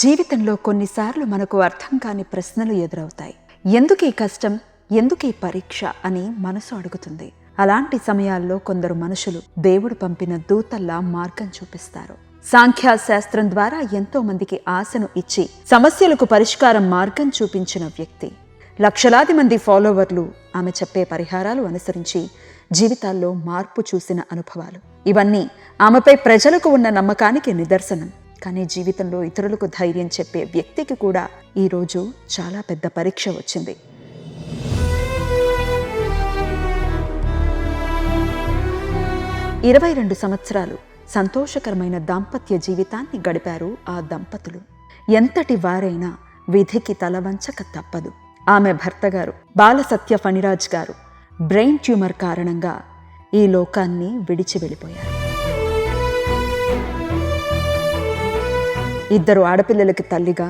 జీవితంలో కొన్నిసార్లు మనకు అర్థం కాని ప్రశ్నలు ఎదురవుతాయి. ఎందుకు ఈ కష్టం, ఎందుకు ఈ పరీక్ష అని మనసు అడుగుతుంది. అలాంటి సమయాల్లో కొందరు మనుషులు దేవుడు పంపిన దూతల్లా మార్గం చూపిస్తారు. సాంఖ్యశాస్త్రం ద్వారా ఎంతో మందికి ఆశను ఇచ్చి సమస్యలకు పరిష్కారం మార్గం చూపించిన వ్యక్తి. లక్షలాది మంది ఫాలోవర్లు ఆమె చెప్పే పరిహారాలు అనుసరించి జీవితాల్లో మార్పు చూసిన అనుభవాలు. ఇవన్నీ ఆమెపై ప్రజలకు ఉన్న నమ్మకానికి నిదర్శనం. కానీ జీవితంలో ఇతరులకు ధైర్యం చెప్పే వ్యక్తికి కూడా ఈరోజు చాలా పెద్ద పరీక్ష వచ్చింది. ఇరవై 22 సంవత్సరాలు సంతోషకరమైన దాంపత్య జీవితాన్ని గడిపారు ఆ దంపతులు. ఎంతటి వారైనా విధికి తలవంచక తప్పదు. ఆమె భర్త గారు బాలసత్య ఫణిరాజ్ గారు బ్రెయిన్ ట్యూమర్ కారణంగా ఈ లోకాన్ని విడిచి వెళ్ళిపోయారు. ఇద్దరు ఆడపిల్లలకి తల్లిగా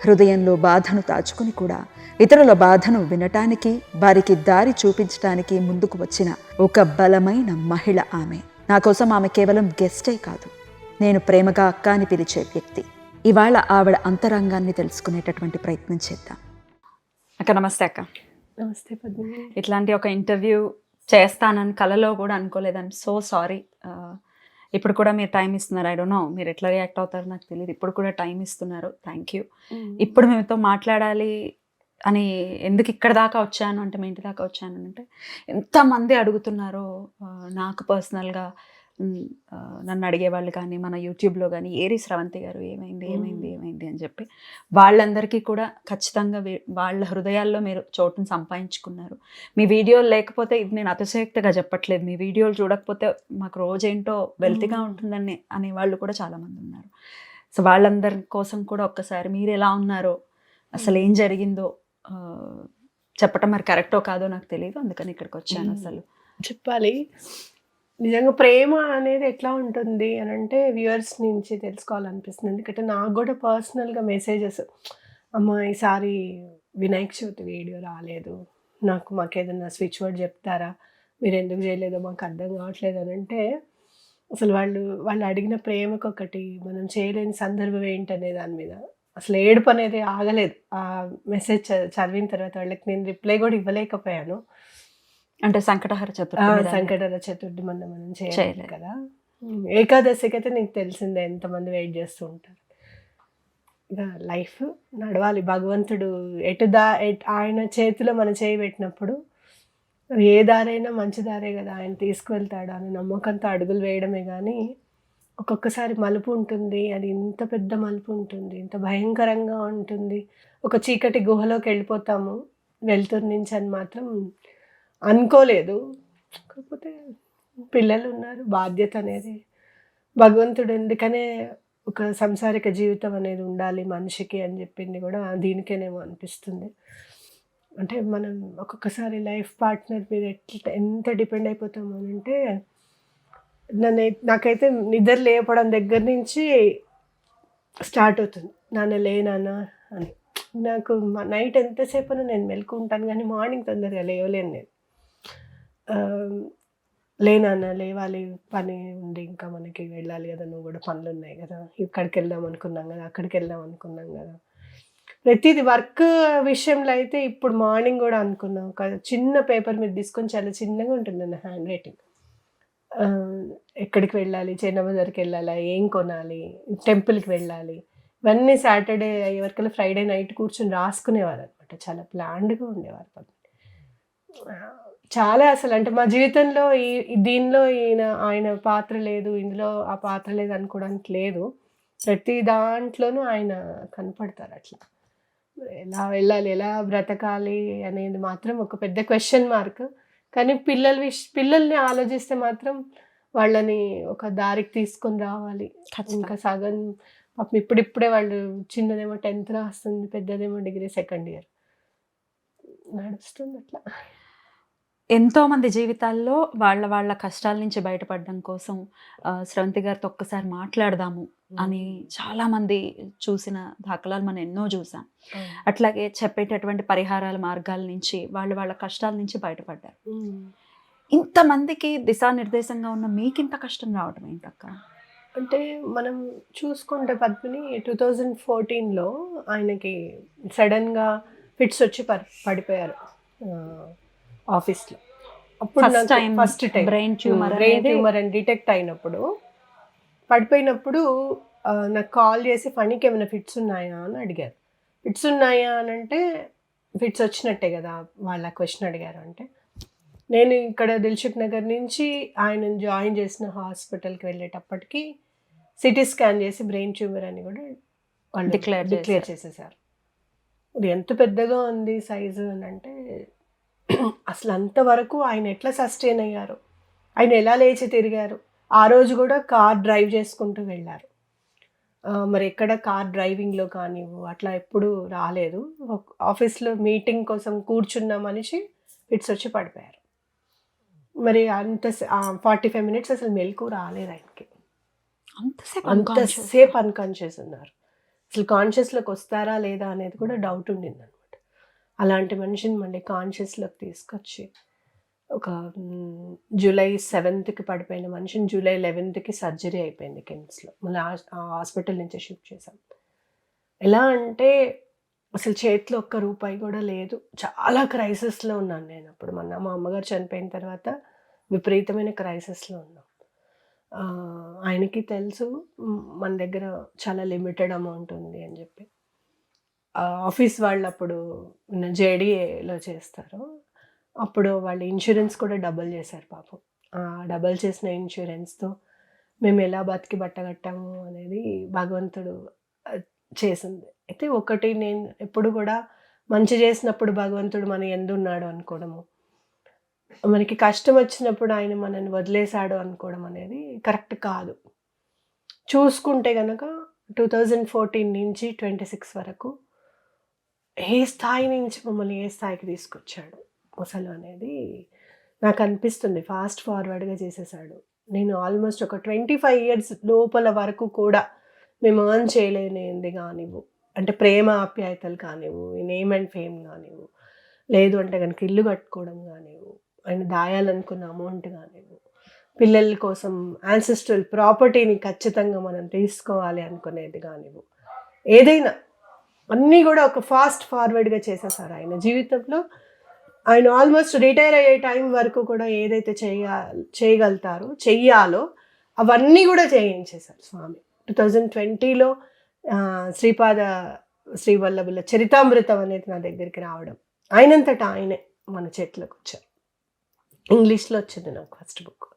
హృదయంలో బాధను దాచుకుని కూడా ఇతరుల బాధను వినటానికి, వారికి దారి చూపించటానికి ముందుకు వచ్చిన ఒక బలమైన మహిళ ఆమె. నా కోసం ఆమె కేవలం గెస్టే కాదు, నేను ప్రేమగా అక్క అని పిలిచే వ్యక్తి. ఇవాళ ఆవిడ అంతరంగాన్ని తెలుసుకునేటటువంటి ప్రయత్నం చేద్దాం. అక్క నమస్తే. అక్క నమస్తే పద్మిని. ఇట్లాంటి ఒక ఇంటర్వ్యూ చేస్తానని కలలో కూడా అనుకోలేదు. I'm so sorry. ఇప్పుడు కూడా మీరు టైం ఇస్తున్నారు. ఐ డోంట్ నో మీరు ఎట్లా రియాక్ట్ అవుతారో నాకు తెలియదు. ఇప్పుడు కూడా టైం ఇస్తున్నారు. Thank you. ఇప్పుడు మీతో మాట్లాడాలి అని ఎందుకు ఇక్కడ దాకా వచ్చాను అంటే, మీ ఇంటి దాకా వచ్చాను అంటే ఎంతమంది అడుగుతున్నారో. నాకు పర్సనల్గా నన్ను అడిగేవాళ్ళు కానీ, మన యూట్యూబ్లో కానీ ఏరి స్రవంతి గారు ఏమైంది ఏమైంది ఏమైంది అని చెప్పి వాళ్ళందరికీ కూడా ఖచ్చితంగా వాళ్ళ హృదయాల్లో మీరు చోటును సంపాదించుకున్నారు. మీ వీడియోలు లేకపోతే ఇది నేను అతిశయోక్తిగా చెప్పట్లేదు, మీ వీడియోలు చూడకపోతే మాకు రోజేంటో వెల్తిగా ఉంటుందని అనే వాళ్ళు కూడా చాలామంది ఉన్నారు. సో వాళ్ళందరి కోసం కూడా ఒక్కసారి మీరు ఎలా ఉన్నారో, అసలు ఏం జరిగిందో చెప్పటం మరి కరెక్టో కాదో నాకు తెలియదు. అందుకని ఇక్కడికి వచ్చాను. అసలు చెప్పాలి. నిజంగా ప్రేమ అనేది ఎట్లా ఉంటుంది అని అంటే వ్యూవర్స్ నుంచి తెలుసుకోవాలనిపిస్తుంది. ఎందుకంటే నాకు కూడా పర్సనల్గా మెసేజెస్, అమ్మ ఈసారి వినాయక చవితి వీడియో రాలేదు, మాకు ఏదైనా స్విచ్ వర్డ్ చెప్తారా, మీరు ఎందుకు చేయలేదో మాకు అర్థం కావట్లేదు అని అంటే, అసలు వాళ్ళు అడిగిన ప్రేమకు ఒకటి మనం చేయలేని సందర్భం ఏంటనే దాని మీద అసలు ఏడుపు అనేది ఆగలేదు. ఆ మెసేజ్ చదివిన తర్వాత వాళ్ళకి నేను రిప్లై కూడా ఇవ్వలేకపోయాను. అంటే సంకటహర చతుర్థి మనం చేయలేదు కదా. ఏకాదశికి అయితే నీకు తెలిసిందే ఎంతమంది వెయిట్ చేస్తూ ఉంటారు. ఇక లైఫ్ నడవాలి. భగవంతుడు ఆయన చేతిలో మన చేయి పెట్టినప్పుడు ఏ దారైనా మంచి దారే కదా, ఆయన తీసుకువెళ్తాడు అని నమ్మకంతో అడుగులు వేయడమే. కానీ ఒక్కొక్కసారి మలుపు ఉంటుంది, అది ఇంత పెద్ద మలుపు ఉంటుంది, ఇంత భయంకరంగా ఉంటుంది. ఒక చీకటి గుహలోకి వెళ్ళిపోతాము వెలుతురు నుంచి అని మాత్రం అనుకోలేదు. కాకపోతే పిల్లలు ఉన్నారు, బాధ్యత అనేది భగవంతుడు ఎందుకనే ఒక సంసారిక జీవితం అనేది ఉండాలి మనిషికి అని చెప్పింది కూడా దీనికేనేమో అనిపిస్తుంది. అంటే మనం ఒక్కొక్కసారి లైఫ్ పార్ట్నర్ మీద ఎంత డిపెండ్ అయిపోతాము అని అంటే, నాకైతే నిద్ర లేపడం దగ్గర నుంచి స్టార్ట్ అవుతుంది, నాన్న నాన్న అని. నాకు నైట్ ఎంతసేపు నేను మెలుకుంటాను కానీ మార్నింగ్ తొందరగా లేవలేను నేను. నాన్న లేవాలి, పని ఉంది, ఇంకా మనకి వెళ్ళాలి కదా, నువ్వు కూడా పనులు ఉన్నాయి కదా, ఇక్కడికి వెళ్దాం అనుకున్నాం కదా, అక్కడికి వెళ్దాం అనుకున్నాం కదా. ప్రతిదీ వర్క్ విషయంలో అయితే ఇప్పుడు మార్నింగ్ కూడా అనుకున్నాం, ఒక చిన్న పేపర్ మీద తీసుకొని, చాలా చిన్నగా ఉంటుంది నా హ్యాండ్ రైటింగ్, ఎక్కడికి వెళ్ళాలి, చిన్న బజార్కి వెళ్ళాలా, ఏం కొనాలి, టెంపుల్కి వెళ్ళాలి, ఇవన్నీ సాటర్డే అయ్యేవరకల్లా ఫ్రైడే నైట్ కూర్చొని రాసుకునేవారు అనమాట. చాలా ప్లాన్డ్గా ఉండేవారు. చాలా అసలు అంటే మా జీవితంలో దీనిలో ఆయన పాత్ర లేదు, ఇందులో ఆ పాత్ర లేదు అనుకోవడానికి లేదు. ప్రతి దాంట్లోనూ ఆయన కనపడతారు. అట్లా ఎలా వెళ్ళాలి, ఎలా బ్రతకాలి అనేది మాత్రం ఒక పెద్ద క్వశ్చన్ మార్క్. కానీ పిల్లల్ని ఆలోచిస్తే మాత్రం వాళ్ళని ఒక దారికి తీసుకొని రావాలి. ఇంకా సగం పాపం ఇప్పుడిప్పుడే వాళ్ళు, చిన్నదేమో 10th రాస్తుంది, పెద్దదేమో డిగ్రీ 2nd ఇయర్ నడుస్తుంది. అట్లా ఎంతోమంది జీవితాల్లో వాళ్ళ కష్టాల నుంచి బయటపడడం కోసం స్రవంతి గారితో ఒక్కసారి మాట్లాడదాము అని చాలామంది చూసిన దాఖలాలు మనం ఎన్నో చూసాం. అట్లాగే చెప్పేటటువంటి పరిహారాల మార్గాల నుంచి వాళ్ళ కష్టాల నుంచి బయటపడ్డారు. ఇంతమందికి దిశానిర్దేశంగా ఉన్న మీకింత కష్టం రావడం ఏంటక్క? అంటే మనం చూసుకుంటే పద్మిని 2014లో ఆయనకి సడన్గా ఫిట్స్ వచ్చి పడిపోయారు ఆఫీస్లో. అప్పుడు ఫస్ట్ నాకు time first time brain tumour brain అనేది ట్యూమర్ అని డిటెక్ట్ అయినప్పుడు పడిపోయినప్పుడు నాకు కాల్ చేసి ఫణికి ఏమైనా ఫిట్స్ ఉన్నాయా అని అడిగారు. ఫిట్స్ ఉన్నాయా అని అంటే ఫిట్స్ వచ్చినట్టే కదా వాళ్ళ క్వశ్చన్ అడిగారు. అంటే నేను ఇక్కడ దిల్సుఖ్ నగర్ నుంచి ఆయన జాయిన్ చేసిన హాస్పిటల్కి వెళ్ళేటప్పటికి సిటీ స్కాన్ చేసి బ్రెయిన్ ట్యూమర్ అని కూడా వాళ్ళు డిక్లేర్ చేసేసారు. ఇది ఎంత పెద్దగా ఉంది సైజు అని అంటే అసలు అంతవరకు ఆయన ఎట్లా సస్టైన్ అయ్యారు, ఆయన ఎలా లేచి తిరిగారు. ఆ రోజు కూడా కార్ డ్రైవ్ చేసుకుంటూ వెళ్ళారు. మరి ఎక్కడ కార్ డ్రైవింగ్లో కానివ్వు అట్లా ఎప్పుడు రాలేదు. ఆఫీస్లో మీటింగ్ కోసం కూర్చున్న మనిషి ఫిట్స్ వచ్చి పడిపోయారు. మరి 45 మినిట్స్ అసలు మెలకు రాలేదు ఆయనకి. అంతసేపు అన్కాన్షియస్ ఉన్నారు. అసలు కాన్షియస్లోకి వస్తారా లేదా అనేది కూడా డౌట్ ఉండింది అనమాట. అలాంటి మనిషిని మళ్ళీ కాన్షియస్లోకి తీసుకొచ్చి ఒక జూలై 7కి పడిపోయిన మనిషిని జూలై 11కి సర్జరీ అయిపోయింది కిమ్స్లో. మళ్ళీ ఆ హాస్పిటల్ నుంచి షిఫ్ట్ చేశాం. ఎలా అంటే అసలు చేతిలో ఒక్క రూపాయి కూడా లేదు. చాలా క్రైసిస్లో ఉన్నాను నేను అప్పుడు. మా అమ్మగారు చనిపోయిన తర్వాత విపరీతమైన క్రైసిస్లో ఉన్నాం. ఆయనకి తెలుసు మన దగ్గర చాలా లిమిటెడ్ అమౌంట్ ఉంది అని చెప్పి. ఆఫీస్ వాళ్ళు అప్పుడు జేడీఏలో చేస్తారు. అప్పుడు వాళ్ళు ఇన్సూరెన్స్ కూడా డబుల్ చేశారు పాపం. డబుల్ చేసిన ఇన్సూరెన్స్తో మేము ఎలా బతికి బట్టగట్టాము అనేది భగవంతుడు చేసింది. అయితే ఒకటి నేను ఎప్పుడు కూడా మంచి చేసినప్పుడు భగవంతుడు మన ఎందున్నాడు అనుకోవడము, మనకి కష్టం వచ్చినప్పుడు ఆయన మనని వదిలేశాడు అనుకోవడం అనేది కరెక్ట్ కాదు. చూసుకుంటే కనుక 2014 నుంచి 26 వరకు ఏ స్థాయి నుంచి మమ్మల్ని ఏ స్థాయికి తీసుకొచ్చాడు అసలు అనేది నాకు అనిపిస్తుంది. ఫాస్ట్ ఫార్వర్డ్గా చేసేసాడు. నేను ఆల్మోస్ట్ ఒక 25 ఇయర్స్ లోపల వరకు కూడా మేము ఎర్న్ చేయలేనిది కానివ్వు, అంటే ప్రేమ ఆప్యాయతలు కానివ్వు, నేమ్ అండ్ ఫేమ్ కానివ్వు, లేదు అంటే కనుక ఇల్లు కట్టుకోవడం కానివ్వు, ఆయన దాయాలనుకున్న అమౌంట్ కానివ్వు, పిల్లల కోసం యాన్సెస్ట్రల్ ప్రాపర్టీని ఖచ్చితంగా మనం తీసుకోవాలి అనుకునేది కానివ్వు, ఏదైనా అన్నీ కూడా ఒక ఫాస్ట్ ఫార్వర్డ్గా చేసేసారు ఆయన జీవితంలో. ఆయన ఆల్మోస్ట్ రిటైర్ అయ్యే టైం వరకు కూడా ఏదైతే చెయ్యాలో అవన్నీ కూడా చేయించేశారు స్వామి. 2020లో శ్రీపాద శ్రీవల్లభుల చరితామృతం అనేది నా దగ్గరికి రావడం, ఆయనంతటా ఆయనే మన చేతిలోకి వచ్చారు. ఇంగ్లీష్లో వచ్చింది నాకు ఫస్ట్ బుక్.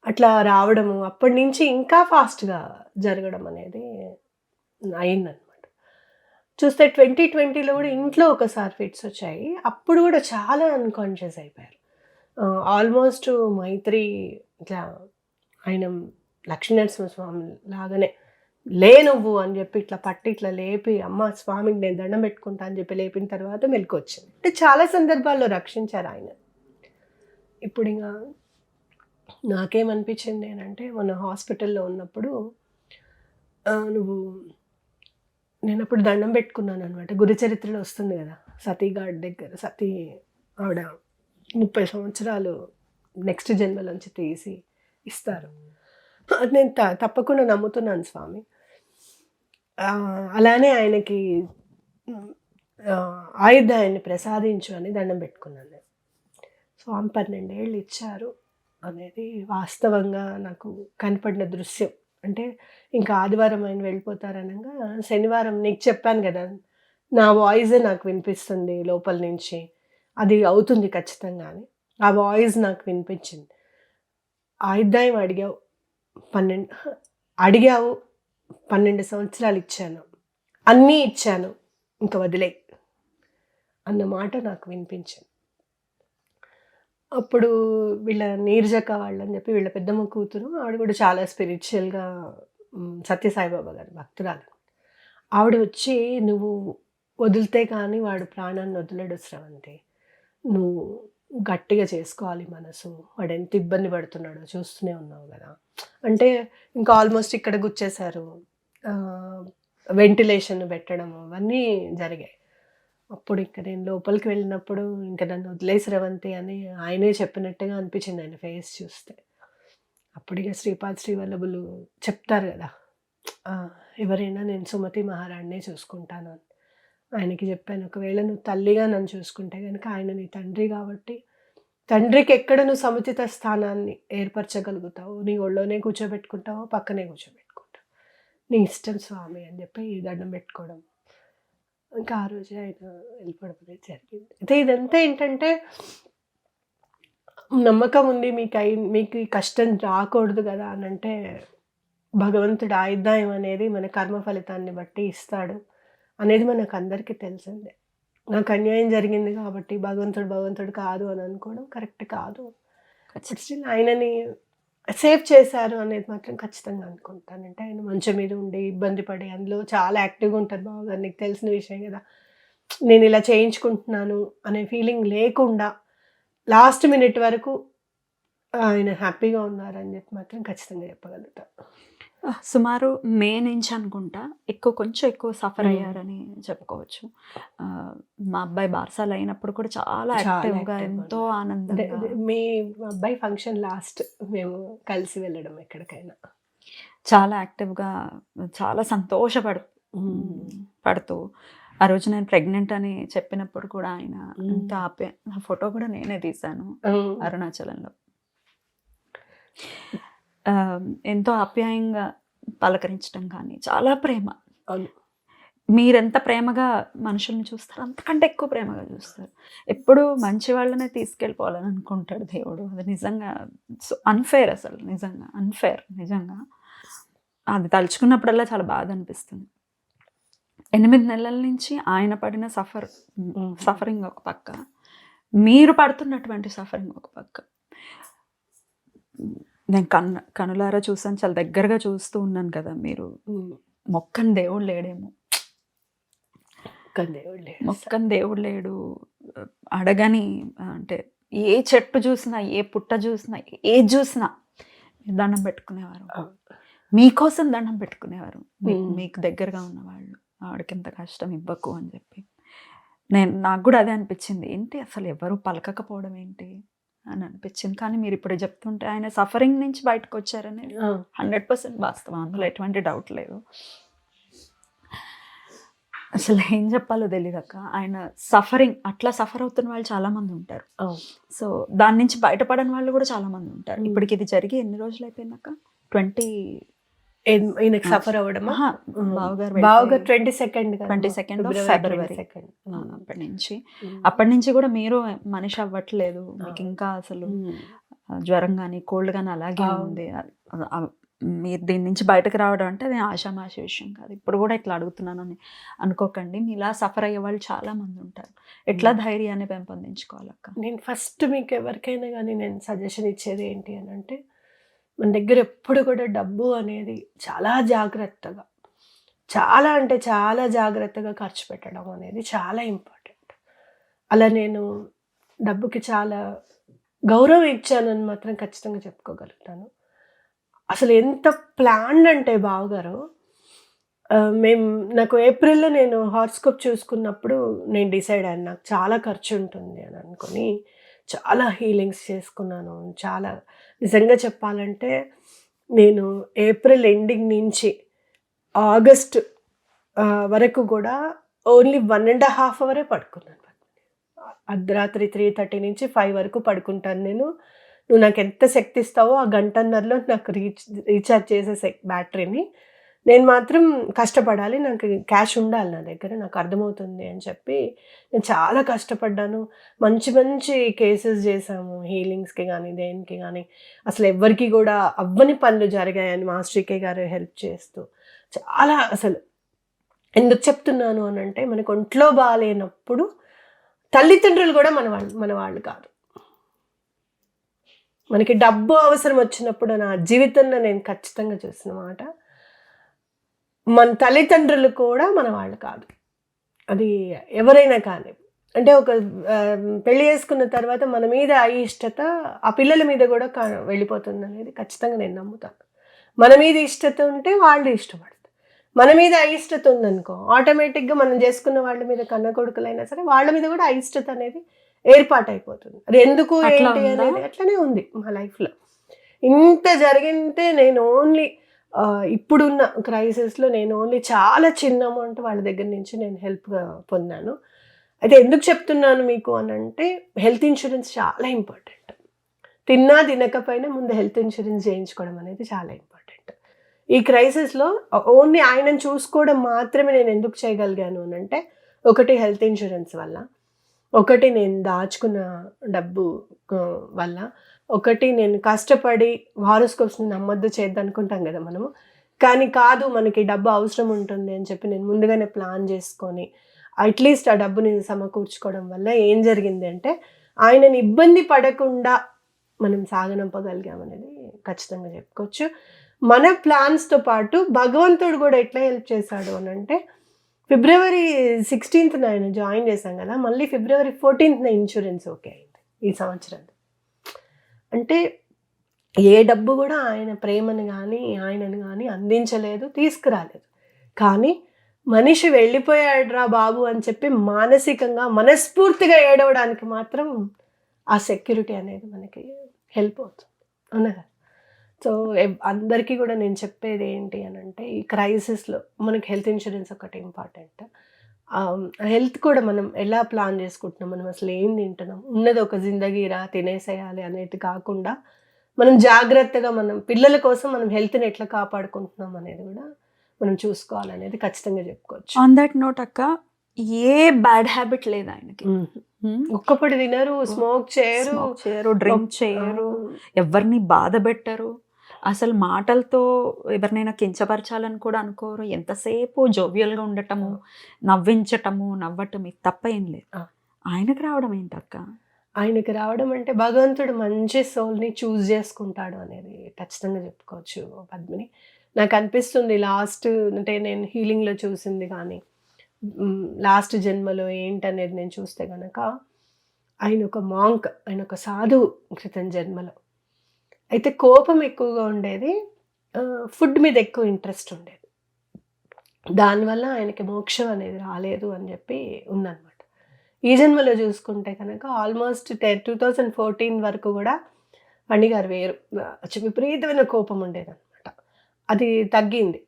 అట్లా రావడము అప్పటి నుంచి ఇంకా ఫాస్ట్గా జరగడం అనేది అయిందనమాట. చూస్తే 2020లో కూడా ఇంట్లో ఒకసారి ఫిట్స్ వచ్చాయి. అప్పుడు కూడా చాలా అన్కాన్షియస్ అయిపోయారు. ఆల్మోస్ట్ మైత్రి ఇట్లా ఆయన లక్ష్మీనరసింహస్వామి లాగానే లే నువ్వు అని చెప్పి ఇట్లా పట్టి ఇట్లా లేపి, అమ్మ స్వామికి నేను దండం పెట్టుకుంటా అని చెప్పి లేపిన తర్వాత మెలకు వచ్చింది. అంటే చాలా సందర్భాల్లో రక్షించారు ఆయన. ఇప్పుడు ఇంకా నాకేమనిపించింది అంటే మన హాస్పిటల్లో ఉన్నప్పుడు నేను అప్పుడు దండం పెట్టుకున్నాను అనమాట. గురుచరిత్రలో వస్తుంది కదా, సతీగాడ్ దగ్గర సతీ ఆవిడ 30 సంవత్సరాలు నెక్స్ట్ జన్మలోంచి తీసి ఇస్తారు. అది నేను తప్పకుండా నమ్ముతున్నాను స్వామి. అలానే ఆయనకి ఆయుధాన్ని ప్రసాదించు అని దండం పెట్టుకున్నాను నేను. స్వామి 12 ఏళ్ళు ఇచ్చారు అనేది వాస్తవంగా నాకు కనపడిన దృశ్యం. అంటే ఇంకా ఆదివారం ఆయన వెళ్ళిపోతారనగా శనివారం నీకు చెప్పాను కదా, నా వాయిసే నాకు వినిపిస్తుంది లోపల నుంచి, అది అవుతుంది ఖచ్చితంగా అని. ఆ వాయిస్ నాకు వినిపించింది. ఆయుధాయం అడిగావు 12 సంవత్సరాలు ఇచ్చాను, అన్నీ ఇచ్చాను, ఇంకా వదిలే అన్న మాట నాకు వినిపించింది. అప్పుడు వీళ్ళ నీర్జక వాళ్ళని చెప్పి వీళ్ళ పెద్దమ్మ కూతురు, ఆవిడ కూడా చాలా స్పిరిచువల్గా సత్యసాయిబాబా గారు భక్తురాలు. ఆవిడ వచ్చి నువ్వు వదిలితే కానీ వాడు ప్రాణాన్ని వదిలేడు స్రవంతి, నువ్వు గట్టిగా చేసుకోవాలి మనసు, వాడు ఎంత ఇబ్బంది పడుతున్నాడో చూస్తూనే ఉన్నావు కదా అంటే, ఇంకా ఆల్మోస్ట్ ఇక్కడ గుచ్చేశారు, వెంటిలేషన్ పెట్టడం అవన్నీ జరిగాయి. అప్పుడు ఇంకా నేను లోపలికి వెళ్ళినప్పుడు ఇంకా నన్ను వదిలేసి రవంతి అని ఆయనే చెప్పినట్టుగా అనిపించింది ఆయన ఫేస్ చూస్తే. అప్పుడు ఇక శ్రీపాద్ శ్రీవల్లభులు చెప్తారు కదా, ఎవరైనా నేను సుమతి మహారాణినే చూసుకుంటాను అని. ఆయనకి చెప్పాను, ఒకవేళ నువ్వు తల్లిగా నన్ను చూసుకుంటే కనుక ఆయన నీ తండ్రి కాబట్టి తండ్రికి ఎక్కడ నువ్వు సముచిత స్థానాన్ని ఏర్పరచగలుగుతావు, నీ ఒళ్ళోనే కూర్చోబెట్టుకుంటావో పక్కనే కూర్చోబెట్టుకుంటావు, నీ ఇష్టం స్వామి అని చెప్పి ఈ దండం పెట్టుకోవడం. ఇంకా ఆ రోజే ఆయన వెళ్ళిపోవడం అనేది జరిగింది. అయితే ఇదంతా ఏంటంటే నమ్మకం ఉంది మీకు ఈ కష్టం రాకూడదు కదా అని అంటే, భగవంతుడు ఆయుర్దాయం అనేది మన కర్మ ఫలితాన్ని బట్టి ఇస్తాడు అనేది మనకు అందరికీ తెలిసిందే. నాకు అన్యాయం జరిగింది కాబట్టి భగవంతుడు కాదు అని అనుకోవడం కరెక్ట్ కాదు. స్టిల్ ఆయనని సేవ్ చేశారు అనేది మాత్రం ఖచ్చితంగా అనుకుంటాను. అంటే ఆయన మంచం మీద ఉండి ఇబ్బంది పడి అందులో చాలా యాక్టివ్గా ఉంటారు బావగారు, నీకు తెలిసిన విషయం కదా. నేను ఇలా చేయించుకుంటున్నాను అనే ఫీలింగ్ లేకుండా లాస్ట్ మినిట్ వరకు ఆయన హ్యాపీగా ఉన్నారని చెప్పి మాత్రం ఖచ్చితంగా చెప్పగలుగుతాను. సుమారు మే నుంచి అనుకుంటా కొంచెం ఎక్కువ సఫర్ అయ్యారని చెప్పుకోవచ్చు. మా అబ్బాయి బార్సాలు అయినప్పుడు కూడా చాలా యాక్టివ్గా, ఎంతో ఆనందంగా. మీ అబ్బాయి ఫంక్షన్ లాస్ట్ మేము కలిసి వెళ్ళడం ఎక్కడికైనా చాలా యాక్టివ్గా, చాలా పడుతూ ఆ రోజు నేను ప్రెగ్నెంట్ అని చెప్పినప్పుడు కూడా ఆయన ఎంత ఆ ఫోటో కూడా నేనే తీశాను అరుణాచలంలో. ఎంతో ఆప్యాయంగా పలకరించడం కానీ, చాలా ప్రేమ. మీరెంత ప్రేమగా మనుషుల్ని చూస్తారు అంతకంటే ఎక్కువ ప్రేమగా చూస్తారు. ఎప్పుడు మంచి వాళ్ళనే తీసుకెళ్ళిపోవాలని అనుకుంటాడు దేవుడు. అది నిజంగా అన్ఫేర్, అసలు నిజంగా అన్ఫేర్. నిజంగా అది తలుచుకున్నప్పుడల్లా చాలా బాధ అనిపిస్తుంది. 8 నెలల నుంచి ఆయన పడిన సఫరింగ్ ఒక పక్క, మీరు పడుతున్నటువంటి సఫరింగ్ ఒక పక్క. నేను కనులారా చూసాను, చాలా దగ్గరగా చూస్తూ ఉన్నాను కదా. మీరు మొక్కని దేవుడు లేడేమో, మొక్కని దేవుడు లేడు, అడగని అంటే ఏ చెట్టు చూసినా, ఏ పుట్ట చూసినా, ఏది చూసినా మీరు దండం పెట్టుకునేవారు, మీకోసం దండం పెట్టుకునేవారు. మీకు దగ్గరగా ఉన్నవాళ్ళు ఆవిడకి ఎంత కష్టం ఇవ్వకు అని చెప్పి. నాకు కూడా అదే అనిపించింది, ఏంటి అసలు ఎవరు పలకకపోవడం ఏంటి అని అనిపించింది. కానీ మీరు ఇప్పుడు చెప్తుంటే ఆయన సఫరింగ్ నుంచి బయటకు వచ్చారని 100% వాస్తవం, అందులో ఎటువంటి డౌట్ లేదు. అసలు ఏం చెప్పాలో తెలియదు అక్క. ఆయన సఫరింగ్, అట్లా సఫర్ అవుతున్న వాళ్ళు చాలా మంది ఉంటారు. సో దాని నుంచి బయటపడని వాళ్ళు కూడా చాలా మంది ఉంటారు. ఇప్పటికి ఇది జరిగి ఎన్ని రోజులు అయిపోయిందక్క? 20 ఈయనకి సఫర్ అవ్వడం బావగారు 22nd ఫిబ్రవరి అప్పటి నుంచి కూడా మీరు మనిషి అవ్వట్లేదు. మీకు ఇంకా అసలు జ్వరం కానీ కోల్డ్ కానీ అలాగే ఉంది. మీరు దీని నుంచి బయటకు రావడం అంటే అది ఆషామాషి విషయం కాదు. ఇప్పుడు కూడా ఇట్లా అడుగుతున్నాను అని అనుకోకండి. మీలా సఫర్ అయ్యే వాళ్ళు చాలా మంది ఉంటారు. ఎట్లా ధైర్యాన్ని పెంపొందించుకోవాలక్క? నేను ఫస్ట్ మీకు ఎవరికైనా కానీ నేను సజెషన్ ఇచ్చేది ఏంటి అని అంటే, మన దగ్గర ఎప్పుడు కూడా డబ్బు అనేది చాలా జాగ్రత్తగా, చాలా అంటే చాలా జాగ్రత్తగా ఖర్చు పెట్టడం అనేది చాలా ఇంపార్టెంట్. అలా నేను డబ్బుకి చాలా గౌరవం ఇచ్చానని మాత్రం ఖచ్చితంగా చెప్పుకోగలుగుతాను. అసలు ఎంత ప్లాన్డ్ అంటే బావగారు, నాకు ఏప్రిల్లో నేను హార్స్కోప్ చూసుకున్నప్పుడు నేను డిసైడ్ అయ్యాను, నాకు చాలా ఖర్చు ఉంటుంది అని అనుకొని చాలా హీలింగ్స్ చేసుకున్నాను. చాలా నిజంగా చెప్పాలంటే నేను ఏప్రిల్ ఎండింగ్ నుంచి ఆగస్ట్ వరకు కూడా ఓన్లీ 1.5 అవరే పడుకున్నాను. అర్ధరాత్రి 3:30 నుంచి 5 వరకు పడుకుంటాను నేను. నువ్వు నాకు ఎంత శక్తి ఇస్తావో ఆ గంటన్నరలో నాకు రీఛార్జ్ చేసే బ్యాటరీని నేను మాత్రం కష్టపడాలి, నాకు క్యాష్ ఉండాలి నా దగ్గర, నాకు అర్థమవుతుంది అని చెప్పి నేను చాలా కష్టపడ్డాను. మంచి మంచి కేసెస్ చేశాము, హీలింగ్స్కి కానీ దేనికి కానీ. అసలు ఎవ్వరికి కూడా అవ్వని పనులు జరిగాయని మాస్టర్ గారు హెల్ప్ చేస్తూ చాలా. అసలు ఎందుకు చెప్తున్నాను అని అంటే, మనకు ఒంట్లో బాగాలేనప్పుడు తల్లిదండ్రులు కూడా మన వాళ్ళు కాదు. మనకి డబ్బు అవసరం వచ్చినప్పుడు నా జీవితంలో నేను ఖచ్చితంగా చూసిన మాట, మన తల్లిదండ్రులు కూడా మన వాళ్ళు కాదు. అది ఎవరైనా కానీ. అంటే ఒక పెళ్లి చేసుకున్న తర్వాత మన మీద అయిష్టత ఆ పిల్లల మీద కూడా వెళ్ళిపోతుంది అనేది ఖచ్చితంగా నేను నమ్ముతాను. మన మీద ఇష్టత ఉంటే వాళ్ళు ఇష్టపడతారు. మన మీద అయిష్టత ఉందనుకో, ఆటోమేటిక్గా మనం చేసుకున్న వాళ్ళ మీద, కన్న కొడుకులైనా సరే వాళ్ళ మీద కూడా అయిష్టత అనేది ఏర్పాటు అయిపోతుంది. అది ఎందుకు ఏంటి అనేది అట్లనే ఉంది మా లైఫ్లో. ఇంత జరిగితే నేను ఓన్లీ ఇప్పుడున్న క్రైసిస్లో నేను ఓన్లీ చాలా చిన్న అమౌంట్ వాళ్ళ దగ్గర నుంచి నేను హెల్ప్గా పొందాను. అయితే ఎందుకు చెప్తున్నాను మీకు అని అంటే, హెల్త్ ఇన్సూరెన్స్ చాలా ఇంపార్టెంట్. తిన్నా తినకపోయినా ముందు హెల్త్ ఇన్సూరెన్స్ చేయించుకోవడం అనేది చాలా ఇంపార్టెంట్. ఈ క్రైసిస్లో ఓన్లీ ఆయనను చూసుకోవడం మాత్రమే నేను ఎందుకు చేయగలిగాను అని అంటే, ఒకటి హెల్త్ ఇన్సూరెన్స్ వల్ల, ఒకటి నేను దాచుకున్న డబ్బు వల్ల, ఒకటి నేను కష్టపడి హారోస్కోప్స్ని నమ్మొద్దు చేద్దాం అనుకుంటాం కదా మనము, కానీ కాదు మనకి డబ్బు అవసరం ఉంటుంది అని చెప్పి నేను ముందుగానే ప్లాన్ చేసుకొని అట్లీస్ట్ ఆ డబ్బుని సమకూర్చుకోవడం వల్ల ఏం జరిగింది అంటే, ఆయనని ఇబ్బంది పడకుండా మనం సాగనంపగలిగామనేది ఖచ్చితంగా చెప్పుకోవచ్చు. మన ప్లాన్స్తో పాటు భగవంతుడు కూడా ఎట్లా హెల్ప్ చేశాడు అని అంటే, ఫిబ్రవరి 16th ఆయన జాయిన్ చేశాం కదా, మళ్ళీ ఫిబ్రవరి 14th ఇన్సూరెన్స్ ఓకే అయింది ఈ సంవత్సరం. అంటే ఏ డబ్బు కూడా ఆయన ప్రేమను కానీ ఆయనను కానీ అందించలేదు, తీసుకురాలేదు. కానీ మనిషి వెళ్ళిపోయాడురా బాబు అని చెప్పి మానసికంగా మనస్ఫూర్తిగా ఏడవడానికి మాత్రం ఆ సెక్యూరిటీ అనేది మనకి హెల్ప్ అవుతుంది అన్నగా. సో అందరికీ కూడా నేను చెప్పేది ఏంటి అని అంటే, ఈ క్రైసిస్లో మనకి హెల్త్ ఇన్సూరెన్స్ ఒకటి ఇంపార్టెంట్. హెల్త్ కూడా మనం ఎలా ప్లాన్ చేసుకుంటున్నాం, మనం అసలు ఏం తింటున్నాం, ఉన్నది ఒక జిందగీరా తినేసేయాలి అనేది కాకుండా మనం జాగ్రత్తగా మనం పిల్లల కోసం మనం హెల్త్ని ఎట్లా కాపాడుకుంటున్నాం అనేది కూడా మనం చూసుకోవాలనేది ఖచ్చితంగా చెప్పుకోవచ్చు. ఆన్ దట్ నోట్ అక్క, ఏ బ్యాడ్ హ్యాబిట్ లేదు ఆయనకి. ఒక్కపడి తినరు, స్మోక్ చేయరు, డ్రింక్ చేయరు, ఎవరిని బాధ పెట్టరు, అసలు మాటలతో ఎవరినైనా కించపరచాలని కూడా అనుకోరు. ఎంతసేపు జోవియల్గా ఉండటము, నవ్వించటము, నవ్వటం, ఇది తప్ప ఏం లేదు. ఆయనకు రావడం ఏంటక్క? ఆయనకి రావడం అంటే భగవంతుడు మంచి సోల్ని చూస్ చేసుకుంటాడు అనేది ఖచ్చితంగా చెప్పుకోవచ్చు పద్మిని. నాకు అనిపిస్తుంది లాస్ట్ అంటే నేను హీలింగ్లో చూసింది కానీ లాస్ట్ జన్మలో ఏంటనేది నేను చూస్తే కనుక, ఆయన ఒక మాంక్, ఆయన ఒక సాధువు క్రితం జన్మలో. అయితే కోపం ఎక్కువగా ఉండేది, ఫుడ్ మీద ఎక్కువ ఇంట్రెస్ట్ ఉండేది. దానివల్ల ఆయనకి మోక్షం అనేది రాలేదు అని చెప్పి ఉందన్నమాట. ఈ జన్మలో చూసుకుంటే కనుక ఆల్మోస్ట్ 2014 వరకు కూడా పండి గారు వేరు, విపరీతమైన కోపం ఉండేదన్నమాట. అది తగ్గింది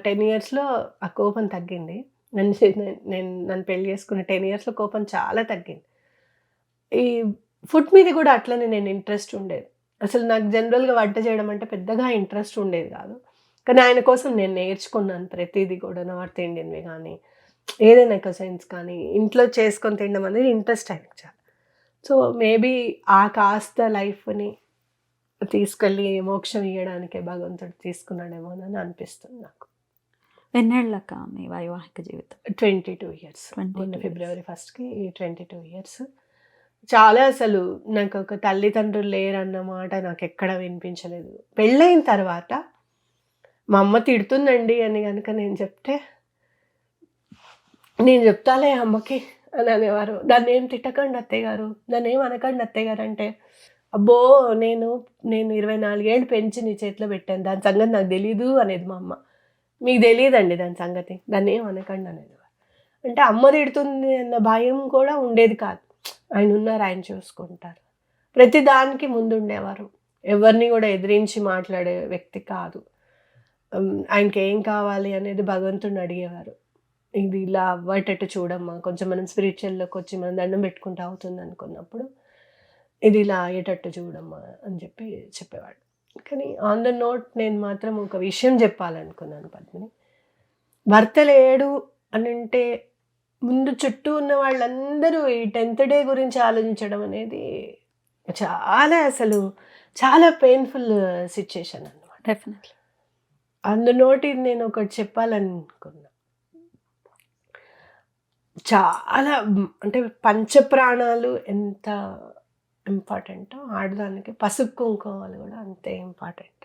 10 yearsలో, ఆ కోపం తగ్గింది. నన్ను పెళ్లి చేసుకున్న 10 yearsలో కోపం చాలా తగ్గింది. ఈ ఫుడ్ మీద కూడా అట్లనే నేను ఇంట్రెస్ట్ ఉండేది. అసలు నాకు జనరల్గా వంట చేయడం అంటే పెద్దగా ఇంట్రెస్ట్ ఉండేది కాదు, కానీ ఆయన కోసం నేను నేర్చుకున్నాను ప్రతిదీ కూడా. నార్త్ ఇండియన్వి కానీ ఏదైనా కసైన్స్ కానీ ఇంట్లో చేసుకొని తినడం అనేది ఇంట్రెస్ట్ ఆయనకు చాలా. సో మేబీ ఆ కాస్త లైఫ్ని తీసుకెళ్ళి మోక్షం ఇవ్వడానికే భగవంతుడు తీసుకున్నాడేమో అని అనిపిస్తుంది నాకు. ఎన్నేళ్ళక్క మీ వైవాహిక జీవితం? 22 years. ఫిబ్రవరి 1st 22 years. చాలా అసలు నాకు ఒక తల్లిదండ్రులు లేరన్న మాట నాకు ఎక్కడ వినిపించలేదు. పెళ్ళైన తర్వాత మా అమ్మ తిడుతుందండి అని కనుక నేను చెప్తే, నేను చెప్తాలే అమ్మకి అని అనేవారు. దాన్ని ఏం తిట్టకండి అత్తయ్య గారు, దాన్ని ఏం అనకండి అత్తయ్య గారు అంటే, అబ్బో నేను 24 ఏళ్ళు పెంచి నీ చేతిలో పెట్టాను, దాని సంగతి నాకు తెలీదు అనేది మా అమ్మ. మీకు తెలియదండి దాని సంగతి, దాన్ని ఏం అనకండి అనేది. అంటే అమ్మ తిడుతుంది అన్న భయం కూడా ఉండేది కాదు. ఆయన ఉన్నారు, ఆయన చూసుకుంటారు. ప్రతి దానికి ముందు ఉండేవారు, ఎవరిని కూడా ఎదిరించి మాట్లాడే వ్యక్తి కాదు. ఆయనకి ఏం కావాలి అనేది భగవంతుడిని అడిగేవారు. ఇది ఇలా అవ్వేటట్టు చూడమ్మా, కొంచెం మనం స్పిరిచువల్లోకి వచ్చి మనం దండం పెట్టుకుంటూ అవుతుంది అనుకున్నప్పుడు ఇది ఇలా అయ్యేటట్టు చూడమ్మా అని చెప్పి చెప్పేవాడు. కానీ ఆన్ ద నోట్ నేను మాత్రం ఒక విషయం చెప్పాలనుకున్నాను పద్మిని. భర్త లేడు అని అంటే ముందు చుట్టూ ఉన్న వాళ్ళందరూ ఈ 10th day గురించి ఆలోచించడం అనేది చాలా అసలు చాలా పెయిన్ఫుల్ సిచ్యుయేషన్ అన్నమాట. డెఫినెట్లీ. అందునోటి నేను ఒకటి చెప్పాలనుకున్నా. చాలా అంటే పంచప్రాణాలు ఎంత ఇంపార్టెంటో ఆడదానికి పసుపు కుంకుమలు కూడా అంతే ఇంపార్టెంట్.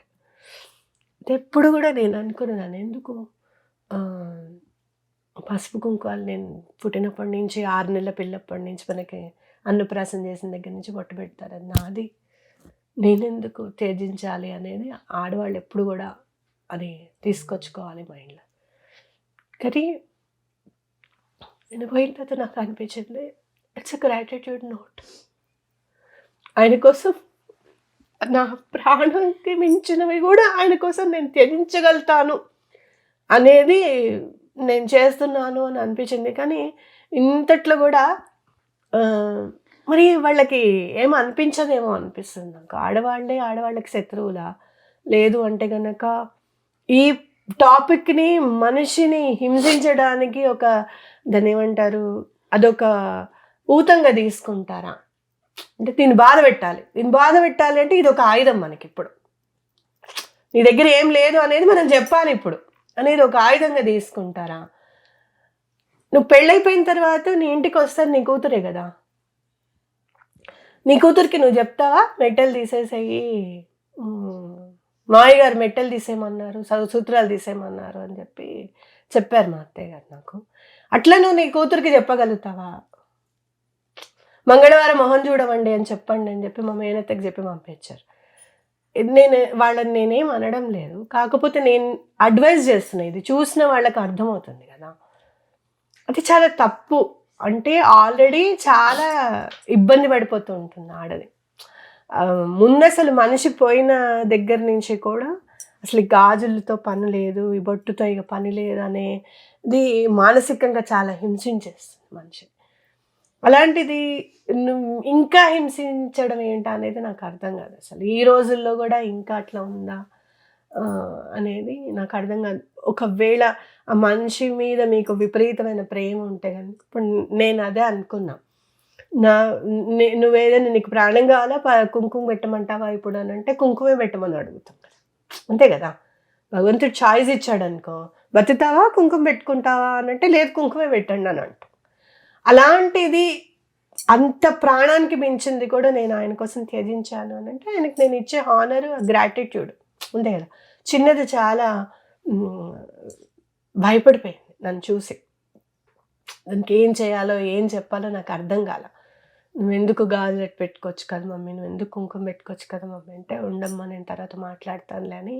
ఎప్పుడు కూడా నేను అనుకున్నాను, ఎందుకు పసుపు కుంకుమలు నేను పుట్టినప్పటి నుంచి 6 నెలల పిల్లప్పటి నుంచి మనకి అన్నప్రాసం చేసిన దగ్గర నుంచి బొట్టు పెడతారు, నాది నేనెందుకు త్యజించాలి అనేది ఆడవాళ్ళు ఎప్పుడు కూడా అది తీసుకొచ్చుకోవాలి మైండ్లో. కానీ నేను పోయిన తర్వాత నాకు అనిపించింది, ఇట్స్ అ గ్రాటిట్యూడ్ నోట్. ఆయన కోసం నా ప్రాణానికి మించినవి కూడా ఆయన కోసం నేను త్యజించగలుగుతాను అనేది నేను చేస్తున్నాను అని అనిపించింది. కానీ ఇంతట్లో కూడా మరి వాళ్ళకి ఏమో అనిపించదేమో అనిపిస్తుంది నాకు. ఆడవాళ్ళకి శత్రువులా? లేదు అంటే కనుక ఈ టాపిక్ని మనిషిని హింసించడానికి దాన్ని ఏమంటారు, అదొక ఊతంగా తీసుకుంటారా? అంటే దీన్ని బాధ పెట్టాలి అంటే ఇది ఒక ఆయుధం మనకి. ఇప్పుడు నీ దగ్గర ఏం లేదు అనేది మనం చెప్పాలి ఇప్పుడు అనేది ఒక ఆయుధంగా తీసుకుంటారా? నువ్వు పెళ్ళైపోయిన తర్వాత నీ ఇంటికి వస్తారు నీ కూతురే కదా, నీ కూతురికి నువ్వు చెప్తావా మెట్టెలు తీసేసేయి, మాయ గారు మెట్టెలు తీసేయమన్నారు, సూత్రాలు తీసేయమన్నారు అని చెప్పారు మా అత్తయ్య గారు నాకు. అట్లా నువ్వు నీ కూతురికి చెప్పగలుగుతావా? మంగళవారం మొహం చూడవండి అని చెప్పండి అని చెప్పి మా మేనత్తకి చెప్పి పంపించారు. వాళ్ళని నేనేం అనడం లేదు, కాకపోతే నేను అడ్వైజ్ చేస్తున్నా. ఇది చూసిన వాళ్ళకి అర్థమవుతుంది కదా, అది చాలా తప్పు. అంటే ఆల్రెడీ చాలా ఇబ్బంది పడిపోతూ ఉంటుంది ఆడది. ముందు అసలు మనిషి పోయిన దగ్గర నుంచి కూడా అసలు గాజులతో పని లేదు, ఈ బొట్టుతో ఇక పని లేదు అనేది మానసికంగా చాలా హింసించేస్తుంది మనిషి. అలాంటిది ఇంకా హింసించడం ఏంటా అనేది నాకు అర్థం కాదు. అసలు ఈ రోజుల్లో కూడా ఇంకా అట్లా ఉందా అనేది నాకు అర్థం కాదు. ఒకవేళ ఆ మనిషి మీద మీకు విపరీతమైన ప్రేమ ఉంటే కానీ, ఇప్పుడు నేను అదే అనుకున్నా, నువ్వేదైనా నీకు ప్రాణం కావాలా కుంకుమ పెట్టమంటావా ఇప్పుడు అని అంటే కుంకుమే పెట్టమని అడుగుతాం కదా, అంతే కదా. భగవంతుడు చాయిస్ ఇచ్చాడు అనుకో, బతుకుతావా కుంకుమ పెట్టుకుంటావా అని అంటే లేదు కుంకుమే పెట్టండి అని అంటాం. అలాంటిది అంత ప్రాణానికి మించింది కూడా నేను ఆయన కోసం త్యజించాను అని అంటే ఆయనకి నేను ఇచ్చే హానర్, గ్రాటిట్యూడ్ ఉందే కదా. చిన్నది చాలా భయపడిపోయింది నన్ను చూసి, దానికి ఏం చేయాలో ఏం చెప్పాలో నాకు అర్థం కాల. నువ్వు ఎందుకు గాజులెట్ పెట్టుకోవచ్చు కదా మమ్మీ, నువ్వు ఎందుకు కుంకుమ పెట్టుకోవచ్చు కదా మమ్మీ అంటే, ఉండమ్మా నేను తర్వాత మాట్లాడతానులే అని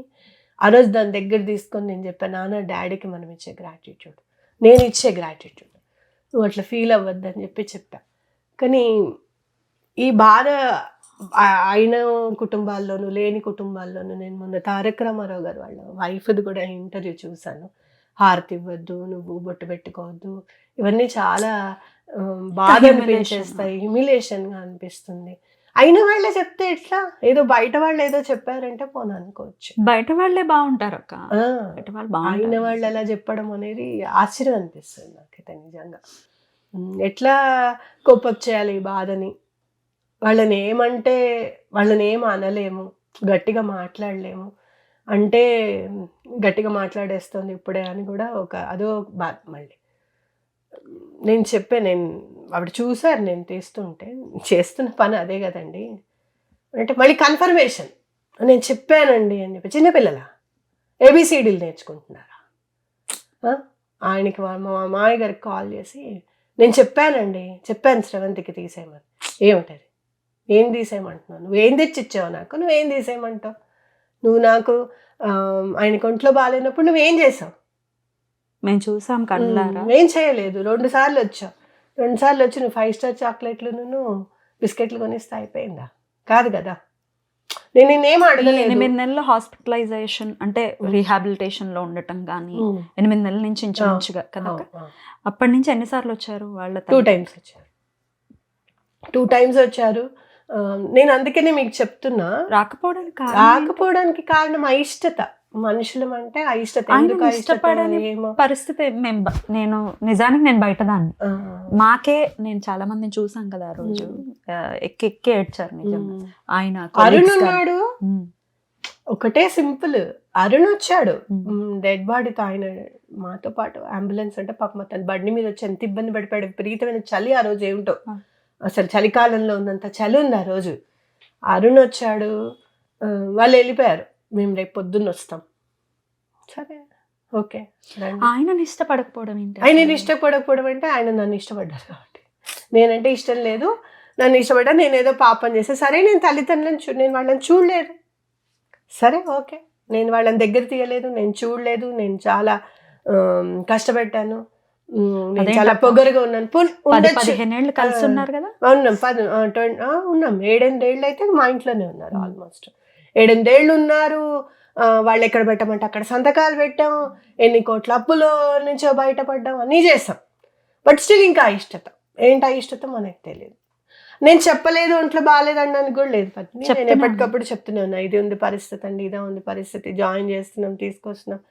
ఆ రోజు దాని దగ్గర తీసుకొని నేను చెప్పాను, నాన్న డాడీకి మనం ఇచ్చే గ్రాటిట్యూడ్, నేను ఇచ్చే గ్రాటిట్యూడ్, నువ్వు అట్లా ఫీల్ అవ్వద్దని చెప్పా. కానీ ఈ బాధ అయిన కుటుంబాల్లోనూ లేని కుటుంబాల్లోనూ, నేను మొన్న తారక రామారావు గారు వాళ్ళ వైఫ్ది కూడా ఇంటర్వ్యూ చూశాను. హారతి ఇవ్వద్దు, నువ్వు బొట్టు పెట్టుకోవద్దు, ఇవన్నీ చాలా బాధ అనిపించేస్తాయి, హ్యూమిలేషన్గా అనిపిస్తుంది. అయిన వాళ్ళే చెప్తే ఎట్లా? ఏదో బయట వాళ్ళు ఏదో చెప్పారంటే పోను అనుకోవచ్చు, బయట వాళ్ళే బాగుంటారు అక్క, అయిన వాళ్ళు ఎలా చెప్పడం అనేది ఆశ్చర్యం అనిపిస్తుంది నాకైతే నిజంగా. ఎట్లా కోపప్ చేయాలి ఈ బాధని? వాళ్ళని ఏం అనలేము, గట్టిగా మాట్లాడలేము. అంటే గట్టిగా మాట్లాడేస్తుంది ఇప్పుడే అని కూడా అదో బాధ. మళ్ళీ నేను ఆవిడ చూసారు నేను తీస్తుంటే, చేస్తున్న పని అదే కదండి అంటే మళ్ళీ కన్ఫర్మేషన్, నేను చెప్పానండి అని చెప్పి. చిన్నపిల్లల ఏబిసిడీలు నేర్చుకుంటున్నారా? ఆయనకి మా మామయ్య గారికి కాల్ చేసి, నేను చెప్పాను శ్రవంతికి తీసేయమని. ఏమిటది? ఏం తీసేయమంటున్నావు? నువ్వేం తెచ్చిచ్చావు నాకు? నువ్వేం తీసేయమంటావు? నువ్వు నాకు ఆయనకి ఒంట్లో బాగాలేనప్పుడు నువ్వేం చేసావు? మేము చూసాం కళ్ళారా. ఏం చేయలేదు. 2 సార్లు వచ్చావు. 2 సార్లు వచ్చి నువ్వు 5 స్టార్ చాక్లెట్లు బిస్కెట్లు కొనిస్తే అయిపోయిందా? కాదు కదా. నేను నేనేం అడగలేదు. 8 నెలల హాస్పిటలైజేషన్ అంటే రీహాబిలిటేషన్ లో ఉండటం కానీ 8 నెలల నుంచి ఇంచుమించుగా కదా. అప్పటి నుంచి ఎన్నిసార్లు వచ్చారు వాళ్ళ? 2 టైమ్స్ వచ్చారు. 2 టైమ్స్ వచ్చారు. నేను అందుకనే మీకు చెప్తున్నా, రాకపోవడానికి కారణం అయిష్టత. మనుషులం అంటే అయిష్టత. ఎందుకు ఇష్టపడని పరిస్థితి. నేను నిజానికి బయటదాన్ని. నేను చాలా మందిని చూసాం కదా ఆ రోజు, ఎక్కి ఏడ్చారు నిజంగా. ఆయన అరుణ్ ఉన్నాడు, ఒకటే సింపుల్. అరుణ్ వచ్చాడు డెడ్ బాడీతో, ఆయన మాతో పాటు అంబులెన్స్ అంటే పాపం తన బండి మీద వచ్చి ఎంత ఇబ్బంది పడిపోయాడు. విపరీతమైన చలి ఆ రోజు, ఏమిటో అసలు చలికాలంలో ఉన్నంత చలి ఉంది ఆ రోజు. అరుణ్ వచ్చాడు, వాళ్ళు వెళ్ళిపోయారు. మేము రేపు పొద్దున్న వస్తాం. సరే ఓకే. ఆయనని ఇష్టపడకపోవడం ఏంటి? ఆయన ఇష్టపడకపోవడం అంటే ఆయన నన్ను ఇష్టపడ్డారు కాబట్టి. నేనంటే ఇష్టం లేదు, నన్ను ఇష్టపడ్డా, నేను ఏదో పాపం చేస్తే. సరే నేను తల్లిదండ్రులను నేను వాళ్ళని చూడలేదు, సరే ఓకే, నేను వాళ్ళని దగ్గర తీయలేదు, నేను చూడలేదు, నేను చాలా కష్టపెట్టాను, నేను అదేంటి చాలా అక్క? పొగరుగా ఉన్నాను. 10-15 ఏళ్ళు కలిసి ఉన్నారు కదా. ఉన్నాం ఉన్నాం 7-8 ఏళ్ళు అయితే మా ఇంట్లోనే ఉన్నారు. Hmm. ఆల్మోస్ట్ 7-8 ఏళ్ళు ఉన్నారు. వాళ్ళు ఎక్కడ పెట్టమంటే అక్కడ సంతకాలు పెట్టాం, ఎన్ని కోట్ల అప్పులో నుంచో బయటపడ్డాం, అన్నీ చేసాం. బట్ స్టిల్ ఇంకా అయిష్టత ఏంటి, అయిష్టత మనకు తెలియదు. నేను చెప్పలేదు ఒంట్లో బాగాలేదు అనడానికి కూడా లేదు పత్ని. నేను చెప్తున్నాను. ఎప్పటికప్పుడు చెప్తూనే ఉన్నా, ఇది ఉంది పరిస్థితి అండి, ఇదే ఉంది పరిస్థితి, జాయిన్ చేస్తున్నాం తీసుకొస్తున్నాం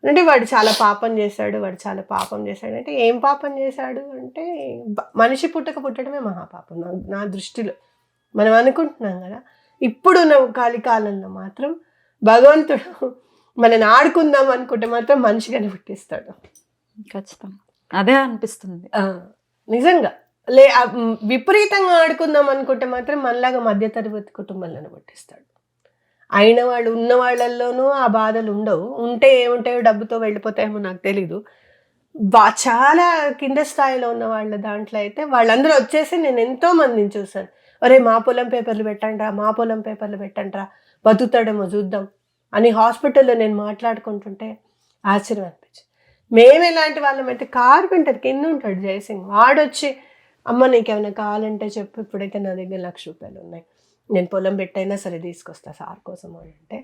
అంటే. వాడు చాలా పాపం చేశాడు, వాడు చాలా పాపం చేశాడు అంటే ఏం పాపం చేశాడు అంటే, మనిషి పుట్టడమే మహాపాపం నా దృష్టిలో. మనం అనుకుంటున్నాం కదా, ఇప్పుడున్న కాలంలో మాత్రం భగవంతుడు మనని ఆడుకుందాం అనుకుంటే మాత్రం మనిషిగానే పుట్టిస్తాడు. ఖచ్చితంగా అదే అనిపిస్తుంది. నిజంగా విపరీతంగా ఆడుకుందాం అనుకుంటే మాత్రం మనలాగా మధ్యతరగతి కుటుంబాలను పుట్టిస్తాడు. అయిన వాళ్ళు ఉన్న వాళ్ళల్లోనూ ఆ బాధలు ఉండవు. ఉంటే ఏముంటాయో, డబ్బుతో వెళ్ళిపోతాయేమో నాకు తెలీదు. చాలా కింద స్థాయిలో ఉన్న వాళ్ళ దాంట్లో అయితే వాళ్ళందరూ వచ్చేసి, నేను ఎంతో మందిని చూసాను, అరే మా పొలం పేపర్లు పెట్టండిరా, మా పొలం పేపర్లు పెట్టండిరా, బతుకుతాడేమో చూద్దాం అని హాస్పిటల్లో నేను మాట్లాడుకుంటుంటే ఆశ్చర్యం అనిపించింది. మేము ఎలాంటి వాళ్ళమైతే, కార్పెంటర్ కింద ఉంటాడు జయసింగ్, వాడొచ్చి అమ్మ నీకేమైనా కావాలంటే చెప్పు, ఇప్పుడైతే నా దగ్గర 1,00,000 రూపాయలు ఉన్నాయి, నేను పొలం పెట్టైనా సరే తీసుకొస్తా సార్ కోసం అని అంటే,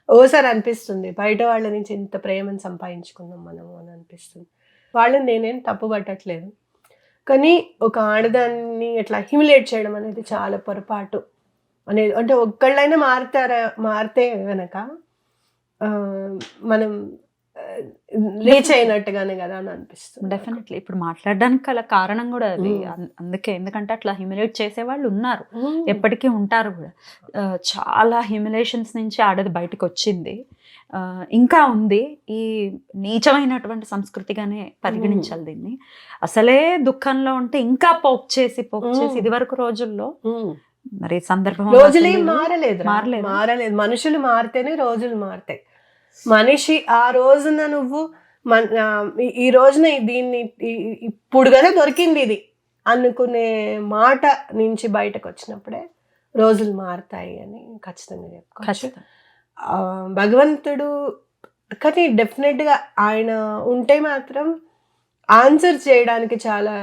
ఓసారి అనిపిస్తుంది బయట వాళ్ళ నుంచి ఇంత ప్రేమను సంపాదించుకున్నాం మనము అని అనిపిస్తుంది. వాళ్ళని నేనేం తప్పు పట్టట్లేదు, కానీ ఒక ఆడదాన్ని ఇట్లా హ్యూమిలేట్ చేయడం అనేది చాలా పొరపాటు అనేది. అంటే ఒక్కళ్ళైనా మారితే కనుక మనం రీచ్ అయినట్టుగానే కదా అని అనిపిస్తుంది. డెఫినెట్లీ ఇప్పుడు మాట్లాడడానికి గల కారణం కూడా అది. అందుకే, ఎందుకంటే అట్లా హ్యూమిలేట్ చేసే వాళ్ళు ఉన్నారు, ఎప్పటికీ ఉంటారు కూడా. చాలా హ్యూమిలేషన్స్ నుంచి ఆడది బయటకు వచ్చింది, ఇంకా ఉంది. ఈ నీచమైనటువంటి సంస్కృతిగానే పరిగణించాలి దీన్ని. అసలే దుఃఖంలో ఉంటే ఇంకా పోక్ చేసి ఇది వరకు రోజుల్లో మరి సందర్భం రోజులు మారలేదు. మనుషులు మారితేనే రోజులు మారుతాయి. మనిషి ఆ రోజున నువ్వు ఈ రోజున దీన్ని ఇప్పుడు కదా దొరికింది ఇది అనుకునే మాట నుంచి బయటకు వచ్చినప్పుడే రోజులు మారుతాయి అని ఖచ్చితంగా చెప్పుకోవచ్చు. భగవంతుడు కానీ డెఫినెట్గా ఆయన ఉంటే మాత్రం ఆన్సర్ చేయడానికి చాలా,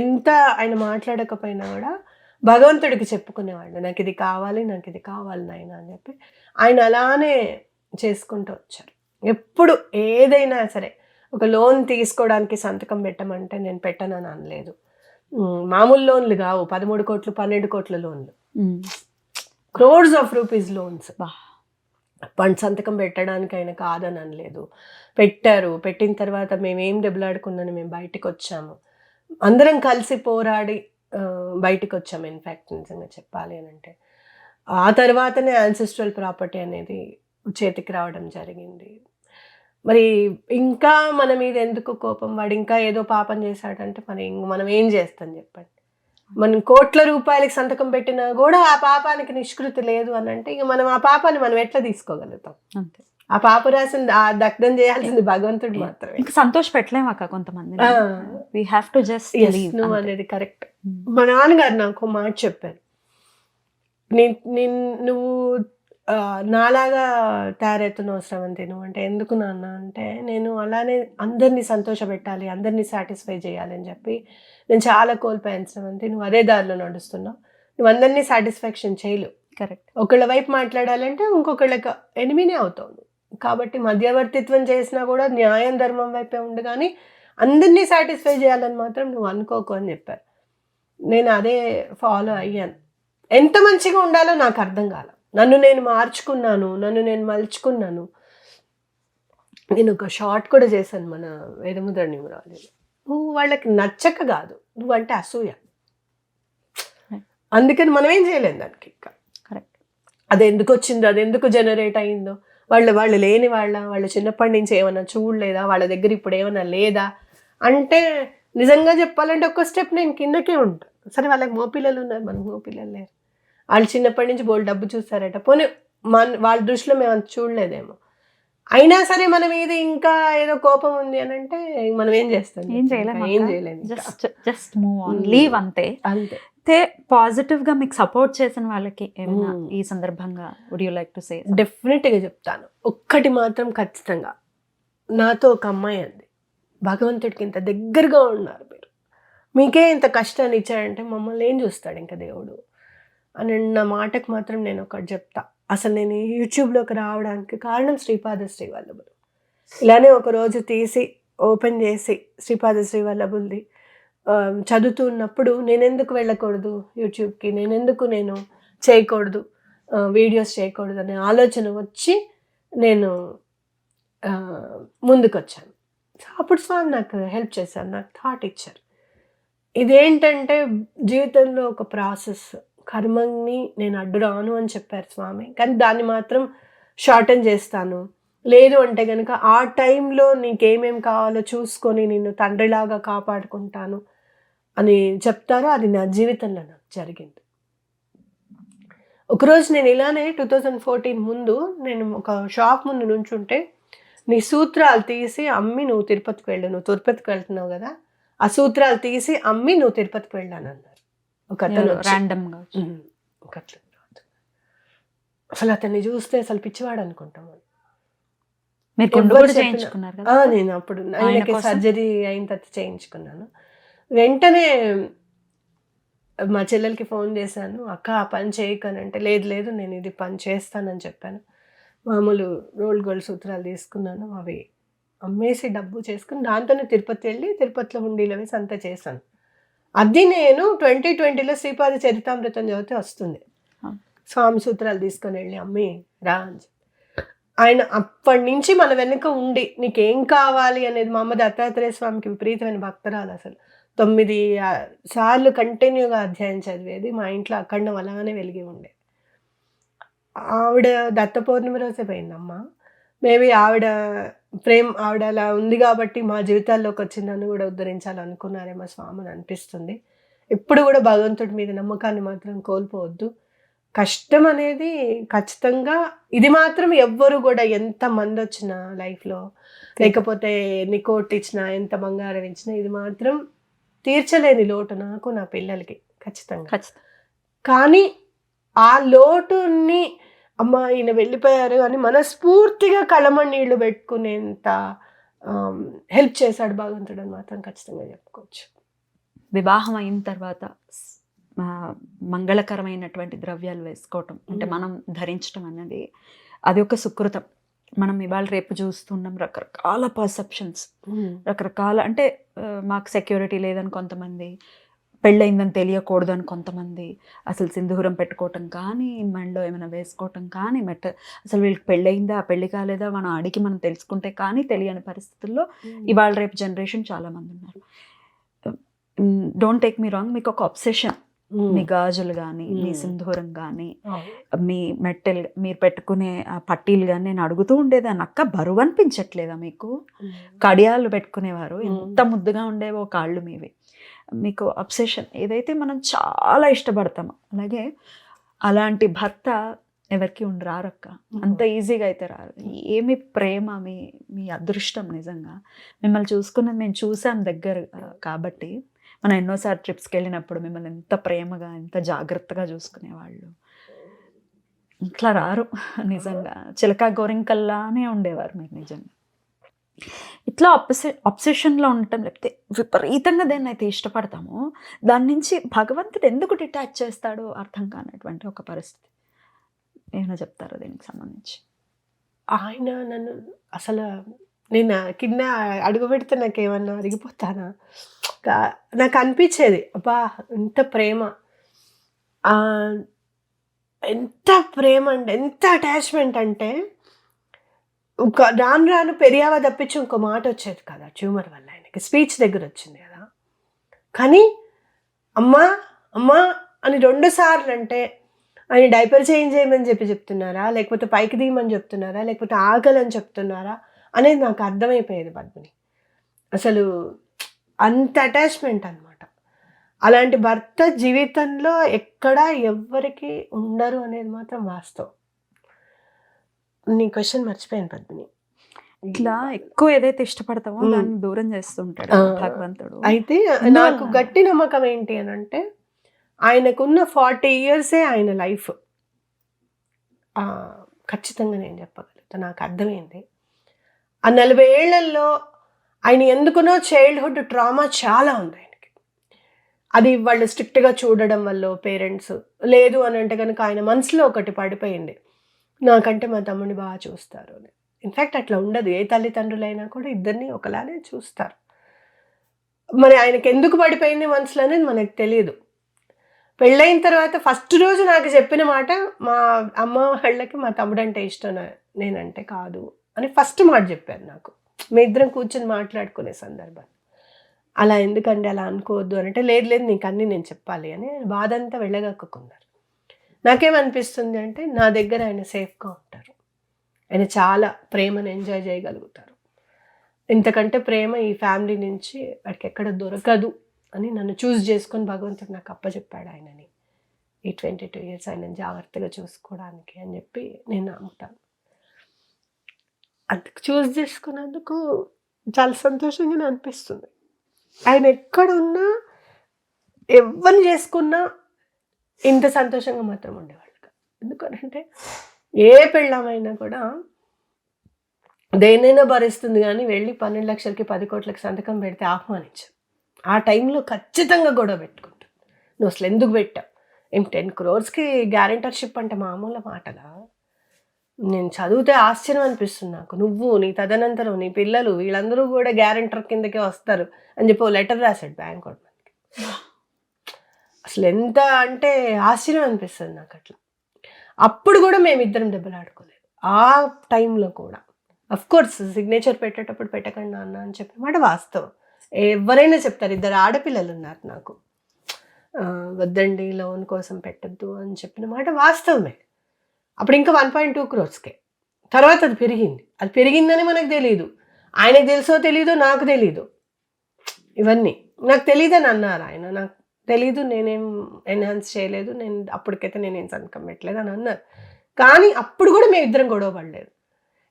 ఎంత ఆయన మాట్లాడకపోయినా కూడా భగవంతుడికి చెప్పుకునేవాళ్ళు, నాకు ఇది కావాలి, నాకు ఇది కావాలి నాయన అని చెప్పి ఆయన అలానే చేసుకుంటూ వచ్చారు. ఎప్పుడు ఏదైనా సరే, ఒక లోన్ తీసుకోవడానికి సంతకం పెట్టమంటే నేను పెట్టనని అనలేదు. మామూలు లోన్లు కావు, 13 కోట్లు 12 కోట్ల లోన్లు, క్రోర్స్ ఆఫ్ రూపీస్ లోన్స్. సంతకం పెట్టడానికి ఆయన కాదని అనలేదు, పెట్టారు. పెట్టిన తర్వాత మేమేం దెబ్బలాడుకున్నాను, మేము బయటకు వచ్చాము, అందరం కలిసి పోరాడి బయటకు వచ్చాము. ఇన్ఫ్యాక్ట్ నిజంగా చెప్పాలి అని అంటే ఆ తర్వాతనే యాన్సెస్ట్రల్ ప్రాపర్టీ అనేది చేతికి రావడం జరిగింది. మరి ఇంకా మన మీద ఎందుకు కోపం, వాడు ఇంకా ఏదో పాపం చేశాడంటే మనం ఏం చేస్తాం చెప్పండి. మనం కోట్ల రూపాయలకి సంతకం పెట్టినా కూడా ఆ పాపానికి నిష్కృతి లేదు అని అంటే, ఇక మనం ఆ పాపాన్ని మనం ఎట్లా తీసుకోగలుగుతాం? అంతే. ఆ పాప రాసింది ఆ దగ్ధం చేయాల్సింది భగవంతుడు మాత్రమే. ఇంకా సంతోష పెట్టలేము అక్క కొంతమంది. We have to just leave అనేది కరెక్ట్. మా నాన్నగారు నాకు మాట చెప్పారు, నువ్వు నాలాగా తయారవుతున్న అవసరం అంతే నువ్వు అంటే. ఎందుకు నాన్న అంటే, నేను అలానే అందరినీ సంతోష పెట్టాలి, అందరినీ సాటిస్ఫై చేయాలి అని చెప్పి నేను చాలా కోల్పోయాను అంతే. నువ్వు అదే దారిలో నడుస్తున్నావు, నువ్వు అందరినీ సాటిస్ఫాక్షన్ చేయలేవు. కరెక్ట్. ఒకళ్ళ వైపు మాట్లాడాలంటే ఇంకొకళ్ళకి ఎనిమినే అవుతావు. కాబట్టి మధ్యవర్తిత్వం చేసినా కూడా న్యాయం ధర్మం వైపే ఉండు, కానీ అందరినీ సాటిస్ఫై చేయాలని మాత్రం నువ్వు అనుకోకు అని చెప్పారు. నేను అదే ఫాలో అయ్యాను. ఎంత మంచిగా ఉండాలో నాకు అర్థం కాల. నన్ను నేను మార్చుకున్నాను, నన్ను నేను మలుచుకున్నాను. నేను ఒక షార్ట్ కూడా చేశాను మన వేదముద్ర న్యూమరాలజీలో. నువ్వు వాళ్ళకి నచ్చక కాదు, నువ్వంటే అసూయ, అందుకని మనం ఏం చేయలేం దానికి. ఇంకా కరెక్ట్. అది ఎందుకు వచ్చిందో, అది ఎందుకు జనరేట్ అయిందో, వాళ్ళు లేని వాళ్ళు చిన్నప్పటి నుంచి ఏమన్నా చూడలేదా, వాళ్ళ దగ్గర ఇప్పుడు ఏమన్నా లేదా అంటే, నిజంగా చెప్పాలంటే ఒక్క స్టెప్ నేను కిందకే ఉంటాను. సరే వాళ్ళకి మోపిల్లలు ఉన్నారు, మనకు మోపిల్లలు లేరు. వాళ్ళు చిన్నప్పటి నుంచి బోల్డ్ డబ్బు చూస్తారట, పోనీ వాళ్ళ దృష్టిలో మేము అంత చూడలేదేమో. అయినా సరే మన మీద ఇంకా ఏదో కోపం ఉంది అని అంటే మనం ఏం చేస్తాం? ఏం చేయలేము. జస్ట్ మూవ్ ఆన్, లీవ్ అంతే. అంతే. పాజిటివ్ గా మీకు సపోర్ట్ చేసిన వాళ్ళకి ఏమైనా ఈ సందర్భంగా would you like to say? డెఫినెట్గా చెప్తాను. ఒక్కటి మాత్రం ఖచ్చితంగా, నాతో ఒక అమ్మాయి అంది, భగవంతుడికి ఇంత దగ్గరగా ఉన్నారు మీరు, మీకే ఇంత కష్టాన్ని ఇచ్చాడంటే మమ్మల్ని ఏం చూస్తాడు ఇంకా దేవుడు అని నా మాటకు మాత్రం నేను ఒకటి చెప్తా. అసలు నేను యూట్యూబ్లోకి రావడానికి కారణం శ్రీపాద శ్రీవల్లభులు. ఇలానే ఒకరోజు తీసి ఓపెన్ చేసి శ్రీపాద శ్రీవల్లభుల్ది చదువుతున్నప్పుడు నేనెందుకు వెళ్ళకూడదు యూట్యూబ్కి, నేను చేయకూడదు, వీడియోస్ చేయకూడదు అనే ఆలోచన వచ్చి నేను ముందుకు వచ్చాను. అప్పుడు స్వామి నాకు హెల్ప్ చేశారు, నాకు థాట్ ఇచ్చారు. ఇదేంటంటే జీవితంలో ఒక ప్రాసెస్, కర్మని నేను అడ్డు రాను అని చెప్పారు స్వామి, కానీ దాన్ని మాత్రం షార్టన్ చేస్తాను, లేదు అంటే కనుక ఆ టైంలో నీకేమేం కావాలో చూసుకొని నిన్ను తండ్రిలాగా కాపాడుకుంటాను అని చెప్తారో అది నా జీవితంలో నాకు జరిగింది. ఒకరోజు నేను ఇలానే 2014 ముందు నేను ఒక షాప్ ముందు నుంచుంటే, నీ సూత్రాలు తీసి అమ్మి నువ్వు తిరుపతికి వెళ్ళు, నువ్వు తిరుపతికి వెళ్తున్నావు కదా, ఆ సూత్రాలు తీసి అమ్మి నువ్వు తిరుపతికి వెళ్ళాను అన్నారు ఒక అతను ర్యాండమ్గా. అసలు అతన్ని చూస్తే అసలు పిచ్చివాడు అనుకుంటాం. నేను అప్పుడు ఆయనకి సర్జరీ అయిన తర్వాత చేయించుకున్నాను. వెంటనే మా చెల్లెలకి ఫోన్ చేశాను, అక్క ఆ పని చేయకనంటే, లేదు నేను ఇది పని చేస్తానని చెప్పాను. మామూలు రోల్డ్ గోల్డ్ సూత్రాలు తీసుకున్నాను, అవి అమ్మేసి డబ్బు చేసుకుని దాంతోనే తిరుపతి వెళ్ళి తిరుపతిలో హుండీలో వేసి అంతా చేశాను. అది నేను 2020లో శ్రీపాద చరితామృతం చదివితే వస్తుంది, స్వామి సూత్రాలు తీసుకొని వెళ్ళి అమ్మి రా అని చెప్పి. ఆయన అప్పటి నుంచి మన వెనుక ఉండి నీకేం కావాలి అనేది, మా అమ్మ దత్తాత్రేయ స్వామికి విపరీతమైన భక్తురాలు, అసలు 9 సార్లు కంటిన్యూగా అధ్యాయం చదివేది. మా ఇంట్లో అఖండం అలానే వెలిగి ఉండే. ఆవిడ దత్త పౌర్ణమి రోజే పోయిందమ్మ. మేబీ ఆవిడ ఆవిడ అలా ఉంది కాబట్టి మా జీవితాల్లోకి వచ్చి నన్ను కూడా ఉద్ధరించాలనుకున్నారేమో స్వామిని అనిపిస్తుంది. ఎప్పుడు కూడా భగవంతుడి మీద నమ్మకాన్ని మాత్రం కోల్పోవద్దు. కష్టం అనేది ఖచ్చితంగా, ఇది మాత్రం ఎవ్వరు కూడా ఎంతమంది వచ్చినా లైఫ్లో, లేకపోతే ఎన్ని కోట్లు ఇచ్చినా ఎంత బంగారం ఇచ్చినా, ఇది మాత్రం తీర్చలేని లోటు నాకు నా పిల్లలకి ఖచ్చితంగా. కానీ ఆ లోటుని అమ్మ ఈయన వెళ్ళిపోయారు అని మనస్ఫూర్తిగా కళ్ళమన్నీళ్ళు పెట్టుకునేంత హెల్ప్ చేశాడు భగవంతుడు అని మాత్రం ఖచ్చితంగా చెప్పుకోవచ్చు. వివాహం అయిన తర్వాత మంగళకరమైనటువంటి ద్రవ్యాలు వేసుకోవటం అంటే మనం ధరించడం అన్నది అది ఒక సుకృతం. మనం ఇవాళ రేపు చూస్తున్నాం రకరకాల పర్సెప్షన్స్, రకరకాల అంటే మాకు సెక్యూరిటీ లేదని కొంతమంది, పెళ్ళయిందని తెలియకూడదు అని కొంతమంది, అసలు సింధూరం పెట్టుకోవటం కానీ, మెడలో ఏమైనా వేసుకోవటం కానీ, అసలు వీళ్ళకి పెళ్ళయిందా పెళ్ళి కాలేదా మనం అడిగి మనం తెలుసుకుంటే కానీ తెలియని పరిస్థితుల్లో ఇవాళ రేపు జనరేషన్ చాలామంది ఉన్నారు. డోంట్ టేక్ మీ రాంగ్, మీకు ఒక అబ్సెషన్, మీ గాజులు కానీ, మీ సింధూరం కానీ, మీ మెట్టెలు, మీరు పెట్టుకునే పట్టీలు కానీ. నేను అడుగుతూ ఉండేదాన్ని, అక్క బరువు అనిపించట్లేదా మీకు? కడియాలు పెట్టుకునేవారు, ఎంత ముద్దుగా ఉండేవో కాళ్ళు మీవి. మీకు అబ్సెషన్ ఏదైతే మనం చాలా ఇష్టపడతామో, అలాగే అలాంటి భర్త ఎవరికి రారక్క, అంత ఈజీగా అయితే రారు. ఏమి ప్రేమ, మీ అదృష్టం. నిజంగా మిమ్మల్ని చూసుకున్నది మేము చూసాం దగ్గర కాబట్టి. మనం ఎన్నోసార్లు ట్రిప్స్కి వెళ్ళినప్పుడు మిమ్మల్ని ఎంత ప్రేమగా, ఎంత జాగ్రత్తగా చూసుకునేవాళ్ళు. ఇట్లా రారు నిజంగా. చిలక గోరింకల్లానే ఉండేవారు మీరు నిజంగా. ఇట్లా అబ్సెషన్లో ఉండటం, లేకపోతే విపరీతంగా దేన్ని అయితే ఇష్టపడతామో దాని నుంచి భగవంతుడు ఎందుకు డిటాచ్ చేస్తాడో అర్థం కానటువంటి ఒక పరిస్థితి. ఏమైనా చెప్తారా దీనికి సంబంధించి? ఆయన నన్ను అసలు, నేను కింద అడుగు పెడితే నాకు ఏమన్నా అరిగిపోతానా, నాకు అనిపించేది అబ్బా ఎంత ప్రేమ, ఎంత ప్రేమ అంటే ఎంత అటాచ్మెంట్ అంటే, రాను పెరియావా తప్పించి ఇంకో మాట వచ్చేది కదా. ట్యూమర్ వల్ల ఆయనకి స్పీచ్ దగ్గర వచ్చింది కదా. కానీ అమ్మా అమ్మా అని 2 సార్లు అంటే, ఆయన డైపర్ చేంజ్ చేయమని చెప్తున్నారా, లేకపోతే పైకి తీయమని చెప్తున్నారా, లేకపోతే ఆకలని చెప్తున్నారా అనేది నాకు అర్థమైపోయేది పద్మిని. అసలు అంత అటాచ్మెంట్ అనమాట. అలాంటి భర్త జీవితంలో ఎక్కడా ఎవ్వరికి ఉండరు అనేది మాత్రం వాస్తవం. నీ క్వశ్చన్ మర్చిపోయాను పద్మిని. ఇట్లా ఎక్కువ ఏదైతే ఇష్టపడతామో దాన్ని దూరం చేస్తుంటాడు భగవంతుడు. అయితే నాకు గట్టి నమ్మకం ఏంటి అని అంటే, ఆయనకున్న 40 years ఆయన లైఫ్ ఖచ్చితంగా నేను చెప్పగలుగుతా. నాకు అర్థమైంది ఆ 40 ఏళ్లలో ఆయన ఎందుకునో చైల్డ్హుడ్ ట్రామా చాలా ఉంది ఆయనకి. అది వాళ్ళు స్ట్రిక్ట్గా చూడడం వల్ల పేరెంట్స్, లేదు అని అంటే కనుక ఆయన మనసులో ఒకటి పడిపోయింది, నాకంటే మా తమ్ముడిని బాగా చూస్తారు అని. ఇన్ఫ్యాక్ట్ అట్లా ఉండదు, ఏ తల్లిదండ్రులైనా కూడా ఇద్దరిని ఒకలానే చూస్తారు. మరి ఆయనకి ఎందుకు పడిపోయింది మనసులో అనేది మనకు తెలియదు. పెళ్ళైన తర్వాత ఫస్ట్ రోజు నాకు చెప్పిన మాట, మా అమ్మ వాళ్ళకి మా తమ్ముడు అంటే ఇష్టం, నేనంటే కాదు అని ఫస్ట్ మాట చెప్పారు నాకు. మీ ఇద్దరం కూర్చొని మాట్లాడుకునే సందర్భం. అలా ఎందుకండి, అలా అనుకోవద్దు అని అంటే, లేదు లేదు నీకు అన్నీ నేను చెప్పాలి అని బాధ అంతా వెళ్ళగక్కున్నారు. నాకేమనిపిస్తుంది అంటే, నా దగ్గర ఆయన సేఫ్గా ఉంటారు, ఆయన చాలా ప్రేమను ఎంజాయ్ చేయగలుగుతారు. ఇంతకంటే ప్రేమ ఈ ఫ్యామిలీ నుంచి వాడికి ఎక్కడ దొరకదు అని నన్ను చూస్ చేసుకొని భగవంతుడు నాకు అప్పచెప్పాడు ఆయనని. ఈ 22 years ఆయనని జాగ్రత్తగా చూసుకోవడానికి అని చెప్పి నేను నమ్ముతాను. అందుకు చూస్ చేసుకున్నందుకు చాలా సంతోషంగా అనిపిస్తుంది. ఆయన ఎక్కడున్నా, ఎవరిని చేసుకున్నా ఇంత సంతోషంగా మాత్రం ఉండేవాళ్ళు కాదు. ఎందుకనంటే ఏ పెళ్ళామైనా కూడా దేనైనా భరిస్తుంది, కానీ వెళ్ళి 12 లక్షలకి 10 కోట్లకి సంతకం పెడితే ఆహ్వానించాం. ఆ టైంలో ఖచ్చితంగా గొడవ పెట్టుకుంటాను, నువ్వు అసలు ఎందుకు పెట్టావు, ఏం 10 crores గ్యారెంటర్షిప్ అంటే మామూలు మాటలా? నేను చదివితే ఆశ్చర్యం అనిపిస్తుంది నాకు. నువ్వు, నీ తదనంతరం నీ పిల్లలు వీళ్ళందరూ కూడా గ్యారెంటర్ కిందకే వస్తారు అని చెప్పి ఓ లెటర్ రాశాడు బ్యాంక్ వాడు మనకి. అసలు ఎంత అంటే ఆశ్చర్యం అనిపిస్తుంది నాకు అట్లా. అప్పుడు కూడా మేమిద్దరం దెబ్బలాడుకోలేదు ఆ టైంలో కూడా. అఫ్కోర్స్ సిగ్నేచర్ పెట్టేటప్పుడు పెట్టకండి నాన్న అని చెప్పిన మాట వాస్తవం, ఎవరైనా చెప్తారు. 2 ఆడపిల్లలు ఉన్నారు నాకు, వద్దండి లోన్ కోసం పెట్టద్దు అని చెప్పిన మాట వాస్తవమే. అప్పుడు ఇంకా 1.2 crores. తర్వాత అది పెరిగింది. అది పెరిగిందని మనకు తెలియదు, ఆయనకు తెలుసో తెలీదో నాకు తెలీదు. ఇవన్నీ నాకు తెలియదని అన్నారు ఆయన, నాకు తెలీదు, నేనేం ఎన్హాన్స్ చేయలేదు, నేను అప్పటికైతే నేనేం సంతకం పెట్టలేదు అని అన్నారు. కానీ అప్పుడు కూడా మేము ఇద్దరం గొడవ పడలేదు,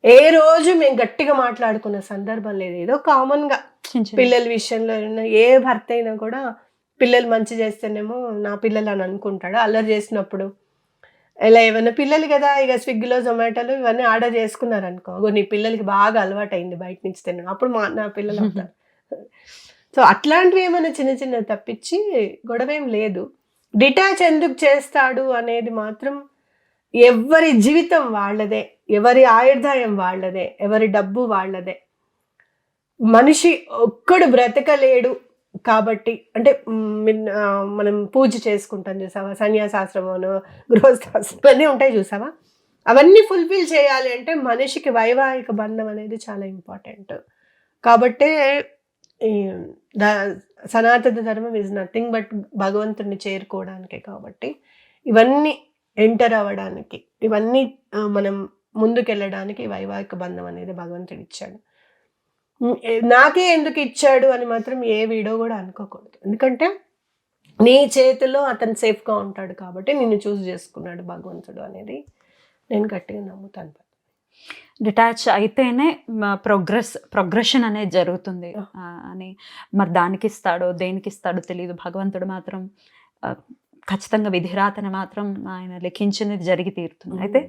ఏ రోజు మేము గట్టిగా మాట్లాడుకున్న సందర్భం లేదు. ఏదో కామన్గా పిల్లల విషయంలో ఏ భర్త అయినా కూడా పిల్లలు మంచి చేస్తేనేమో నా పిల్లలు అని అనుకుంటాడు. అల్లరి చేసినప్పుడు ఇలా ఏమైనా పిల్లలు కదా, ఇక స్విగ్గీలో జొమాటోలో ఇవన్నీ ఆర్డర్ చేసుకున్నారు అనుకో, నీ పిల్లలకి బాగా అలవాటు అయింది బయట నుంచి తినడం, అప్పుడు నా పిల్లలు అవుతారు. సో అట్లాంటివి ఏమైనా చిన్న చిన్న తప్పించి గొడవ ఏం లేదు. డిటాచ్ ఎందుకు చేస్తాడు అనేది మాత్రం, ఎవరి జీవితం వాళ్ళదే, ఎవరి ఆయుర్దాయం వాళ్ళదే, ఎవరి డబ్బు వాళ్ళదే. మనిషి ఒక్కడు బ్రతకలేడు కాబట్టి, అంటే మనం పూజ చేసుకుంటాం చూసావా, సన్యాసాశ్రమం, గృహస్థాశ్రమం అన్నీ ఉంటాయి చూసావా, అవన్నీ ఫుల్ఫిల్ చేయాలి అంటే మనిషికి వైవాహిక బంధం అనేది చాలా ఇంపార్టెంట్. కాబట్టే సనాతన ధర్మం ఈజ్ నథింగ్ బట్ భగవంతుడిని చేరుకోవడానికే. కాబట్టి ఇవన్నీ ఎంటర్ అవ్వడానికి, ఇవన్నీ మనం ముందుకెళ్ళడానికి వైవాహిక బంధం అనేది భగవంతుడు ఇచ్చాడు. నాకే ఎందుకు ఇచ్చాడు అని మాత్రం ఏ వీడో కూడా అనుకోకూడదు. ఎందుకంటే నీ చేతిలో అతను సేఫ్గా ఉంటాడు కాబట్టి నిన్ను చూస్ చేసుకున్నాడు భగవంతుడు అనేది నేను గట్టిగా నమ్ముతాను. డిటాచ్ అయితేనే ప్రోగ్రెషన్ అనేది జరుగుతుంది అని. మరి దానికి ఇస్తాడో దేనికి ఇస్తాడో తెలియదు, భగవంతుడు మాత్రం ఖచ్చితంగా విధిరాతని మాత్రం ఆయన లిఖించినది జరిగి తీరుతుంది. అయితే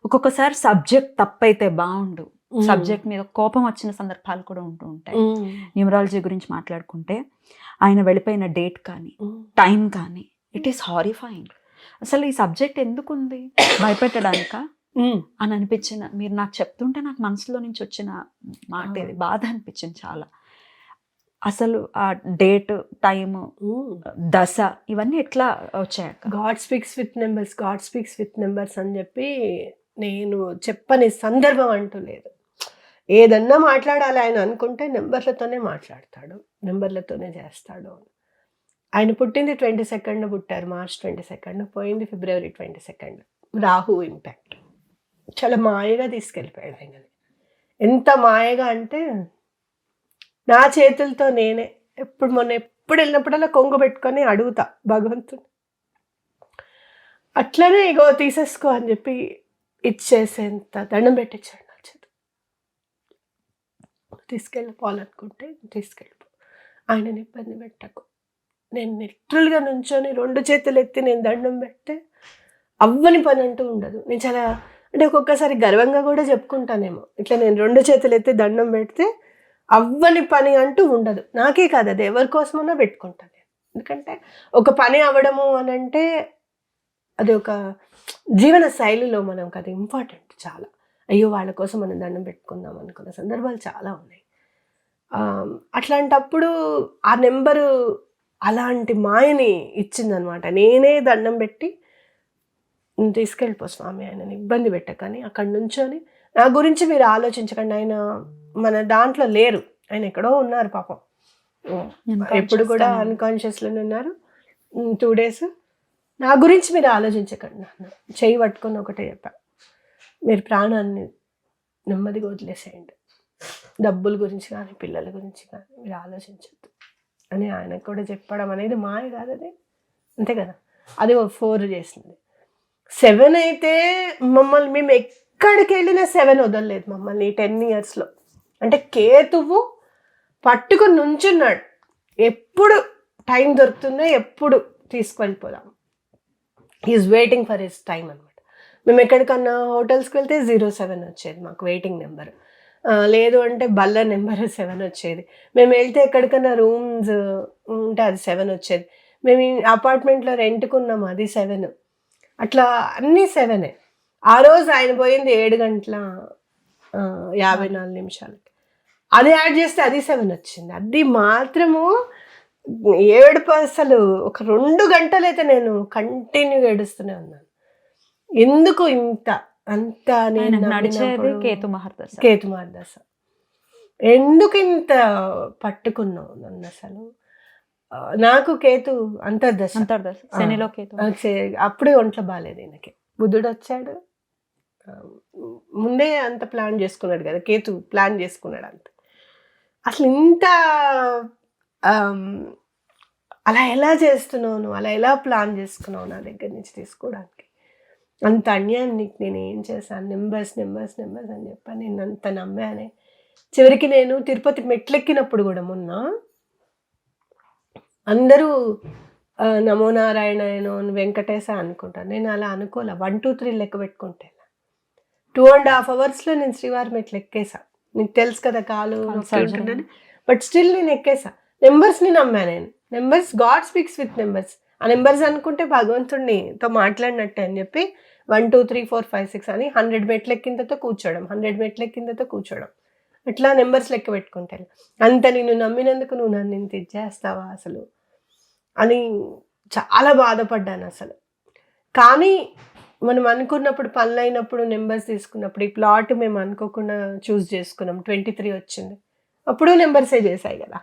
ఒక్కొక్కసారి సబ్జెక్ట్ తప్పైతే బాగుండు, సబ్జెక్ట్ మీద కోపం వచ్చిన సందర్భాలు కూడా ఉంటూ ఉంటాయి. న్యూమరాలజీ గురించి మాట్లాడుకుంటే ఆయన వెళ్ళిపోయిన డేట్ కానీ టైం కానీ ఇట్ ఈస్ హారిఫైయింగ్. అసలు ఈ సబ్జెక్ట్ ఎందుకుంది, భయపెట్టడానికా అని అనిపించిన, మీరు నాకు చెప్తుంటే నాకు మనసులో నుంచి వచ్చిన మాట ఇది, బాధ అనిపించింది చాలా. అసలు ఆ డేట్, టైము, దశ ఇవన్నీ ఎట్లా వచ్చాయి? God speaks with numbers, God speaks with numbers అని చెప్పి నేను చెప్పని సందర్భం అంటూ లేదు. ఏదన్నా మాట్లాడాలి ఆయన అనుకుంటే నెంబర్లతోనే మాట్లాడతాడు, నెంబర్లతోనే చేస్తాడు. ఆయన పుట్టింది 22nd పుట్టారు, March 22, పోయింది February 22. రాహు ఇంపాక్ట్ చాలా మాయగా తీసుకెళ్ళిపోయాడు ఆయనని. ఎంత మాయగా అంటే నా చేతులతో నేనే ఎప్పుడు వెళ్ళినప్పుడల్లా కొంగు పెట్టుకొని అడుగుతా భగవంతుడు, అట్లనే ఇగో తీసేసుకో అని చెప్పి ఇచ్చేసేంత దండం పెట్టించాడు నా చేతి. తీసుకెళ్ళిపోవాలనుకుంటే తీసుకెళ్ళిపో, ఆయనని ఇబ్బంది పెట్టకు. నేను లిటరల్గా నుంచొని 2 చేతులు ఎత్తి నేను దండం పెడితే అవ్వని పని అంటూ ఉండదు. నేను చాలా అంటే ఒక్కొక్కసారి గర్వంగా కూడా చెప్పుకుంటానేమో, ఇట్లా నేను 2 చేతులు ఎత్తి దండం పెడితే అవ్వని పని అంటూ ఉండదు. నాకే కాదు, అది ఎవరి కోసమన్నా పెట్టుకుంటాను నేను. ఎందుకంటే ఒక పని అవ్వడము అని అంటే అది ఒక జీవన శైలిలో మనకు అది ఇంపార్టెంట్ చాలా. అయ్యో వాళ్ళ కోసం మనం దండం పెట్టుకుందాం అనుకున్న సందర్భాలు చాలా ఉన్నాయి. అట్లాంటప్పుడు ఆ నెంబరు అలాంటి మాయని ఇచ్చిందనమాట. నేనే దండం పెట్టి తీసుకెళ్ళిపో స్వామి, ఆయనని ఇబ్బంది పెట్టకని అక్కడి నుంచొని నా గురించి మీరు ఆలోచించకండి, ఆయన మన దాంట్లో లేరు, ఆయన ఎక్కడో ఉన్నారు పాపం, ఎప్పుడు కూడా అన్కాన్షియస్లోనే ఉన్నారు. 2 days నా గురించి మీరు ఆలోచించకండి నాన్న, చెయ్యి పట్టుకొని ఒకటే చెప్పా, మీరు ప్రాణాన్ని నెమ్మదిగా వదిలేసేయండి, డబ్బుల గురించి కానీ పిల్లల గురించి కానీ మీరు ఆలోచించద్దు అని ఆయనకు కూడా చెప్పడం అనేది మాయ కాదు అది, అంతే కదా. అది 4 చేసింది. 7 అయితే మమ్మల్ని మేము ఎక్కడికి వెళ్ళినా 7 వదలలేదు మమ్మల్ని ఈ 10 yearsలో. అంటే కేతువు పట్టుకుని నుంచున్నాడు, ఎప్పుడు టైం దొరుకుతుందో ఎప్పుడు తీసుకువెళ్ళిపోదాం, he's waiting for his time అనమాట. మేము ఎక్కడికన్నా హోటల్స్కి వెళ్తే 07 వచ్చేది మాకు వెయిటింగ్ నెంబర్, లేదు అంటే బల్ల నెంబర్ 7 వచ్చేది. మేము వెళ్తే ఎక్కడికన్నా రూమ్స్ ఉంటే అది 7 వచ్చేది. మేము ఈ అపార్ట్మెంట్లో రెంట్కున్నాము, అది 7. అట్లా అన్నీ 7. ఆ రోజు ఆయన పోయింది 7:54. అది యాడ్ చేస్తే అది 7 వచ్చింది. అది మాత్రము ఏడుపు అసలు ఒక 2 గంటలైతే నేను కంటిన్యూగా ఏడుస్తూనే ఉన్నాను. ఎందుకు ఇంత అంత నేను నడిచేది కేతు మహర్దశ ఎందుకు ఇంత పట్టుకున్నావు నన్ను అసలు. నాకు కేతు అంతర్దశ శనిలో కేతు, అప్పుడే ఒంట్లో బాగాలేదు ఈయనకి. బుధుడు వచ్చాడు, ముందే అంత ప్లాన్ చేసుకున్నాడు కదా, కేతు ప్లాన్ చేసుకున్నాడు అంత. అసలు ఇంత అలా ఎలా చేస్తున్నావు నువ్వు, అలా ఎలా ప్లాన్ చేసుకున్నావు నా దగ్గర నుంచి తీసుకోవడానికి, అంత అన్యాయం నీకు నేను ఏం చేశాను, నెంబర్స్ అని చెప్పాను, నేను అంత నమ్మానే. చివరికి నేను తిరుపతి మెట్లెక్కినప్పుడు కూడా మొన్న అందరూ నమో నారాయణ వెంకటేశ అనుకుంటాను, నేను అలా అనుకోలే. 1 2 3 లెక్క పెట్టుకుంటే 2.5 hours నేను శ్రీవారి మెట్లు ఎక్కేసా. నీకు తెలుసు కదా కాలు ఉంటుందని, బట్ స్టిల్ నేను ఎక్కేసా. నెంబర్స్ని నమ్మా నేను. Numbers, God speaks with numbers. ఆ నెంబర్స్ అనుకుంటే భగవంతుడితో మాట్లాడినట్టే అని చెప్పి 1 2 3 4 5 6 అని 100 మెట్లు ఎక్కిన తర్వాత కూర్చోవడం, 100 మెట్లు ఎక్కిన తర్వాత కూర్చోవడం, ఇట్లా నెంబర్స్ లెక్క పెట్టుకుంటే అంత నేను నమ్మినందుకు నువ్వు నన్ను ఇంత ఇచ్చేస్తావా అసలు అని చాలా బాధపడ్డాను అసలు. కానీ మనం అనుకున్నప్పుడు పనులు అయినప్పుడు నెంబర్స్ తీసుకున్నప్పుడు, ఈ ప్లాట్ మేము అనుకోకుండా చూస్ చేసుకున్నాం, 23 వచ్చింది, అప్పుడు నెంబర్సే చేశాయి కదా.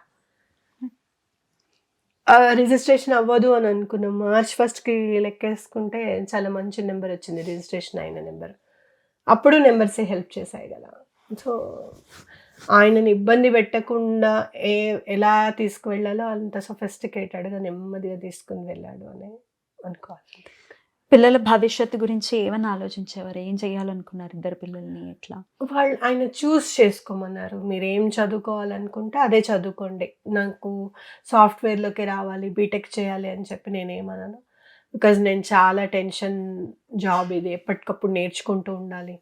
రిజిస్ట్రేషన్ అవ్వదు అని అనుకున్నాం, March 1st లెక్కేసుకుంటే చాలా మంచి నెంబర్ వచ్చింది, రిజిస్ట్రేషన్ అయిన నెంబర్, అప్పుడు నెంబర్సే హెల్ప్ చేశాయి కదా. సో ఆయనని ఇబ్బంది పెట్టకుండా ఎలా తీసుకువెళ్ళాలో అంత సొఫిస్టికేటెడ్గా నెమ్మదిగా తీసుకుని వెళ్ళాడు అని అనుకోవాలి. పిల్లల భవిష్యత్తు గురించి ఏమని ఆలోచించేవారు, ఏం చేయాలనుకున్నారు ఇద్దరు పిల్లల్ని, ఎట్లా? వాళ్ళు ఆయన చూస్ చేసుకోమన్నారు, మీరు ఏం చదువుకోవాలనుకుంటే అదే చదువుకోండి, నాకు సాఫ్ట్వేర్లోకి రావాలి, బీటెక్ చేయాలి అని చెప్పి నేనేమన్నాను. బికాజ్ నేను చాలా టెన్షన్ జాబ్ ఇది, ఎప్పటికప్పుడు నేర్చుకుంటూ ఉండాలి.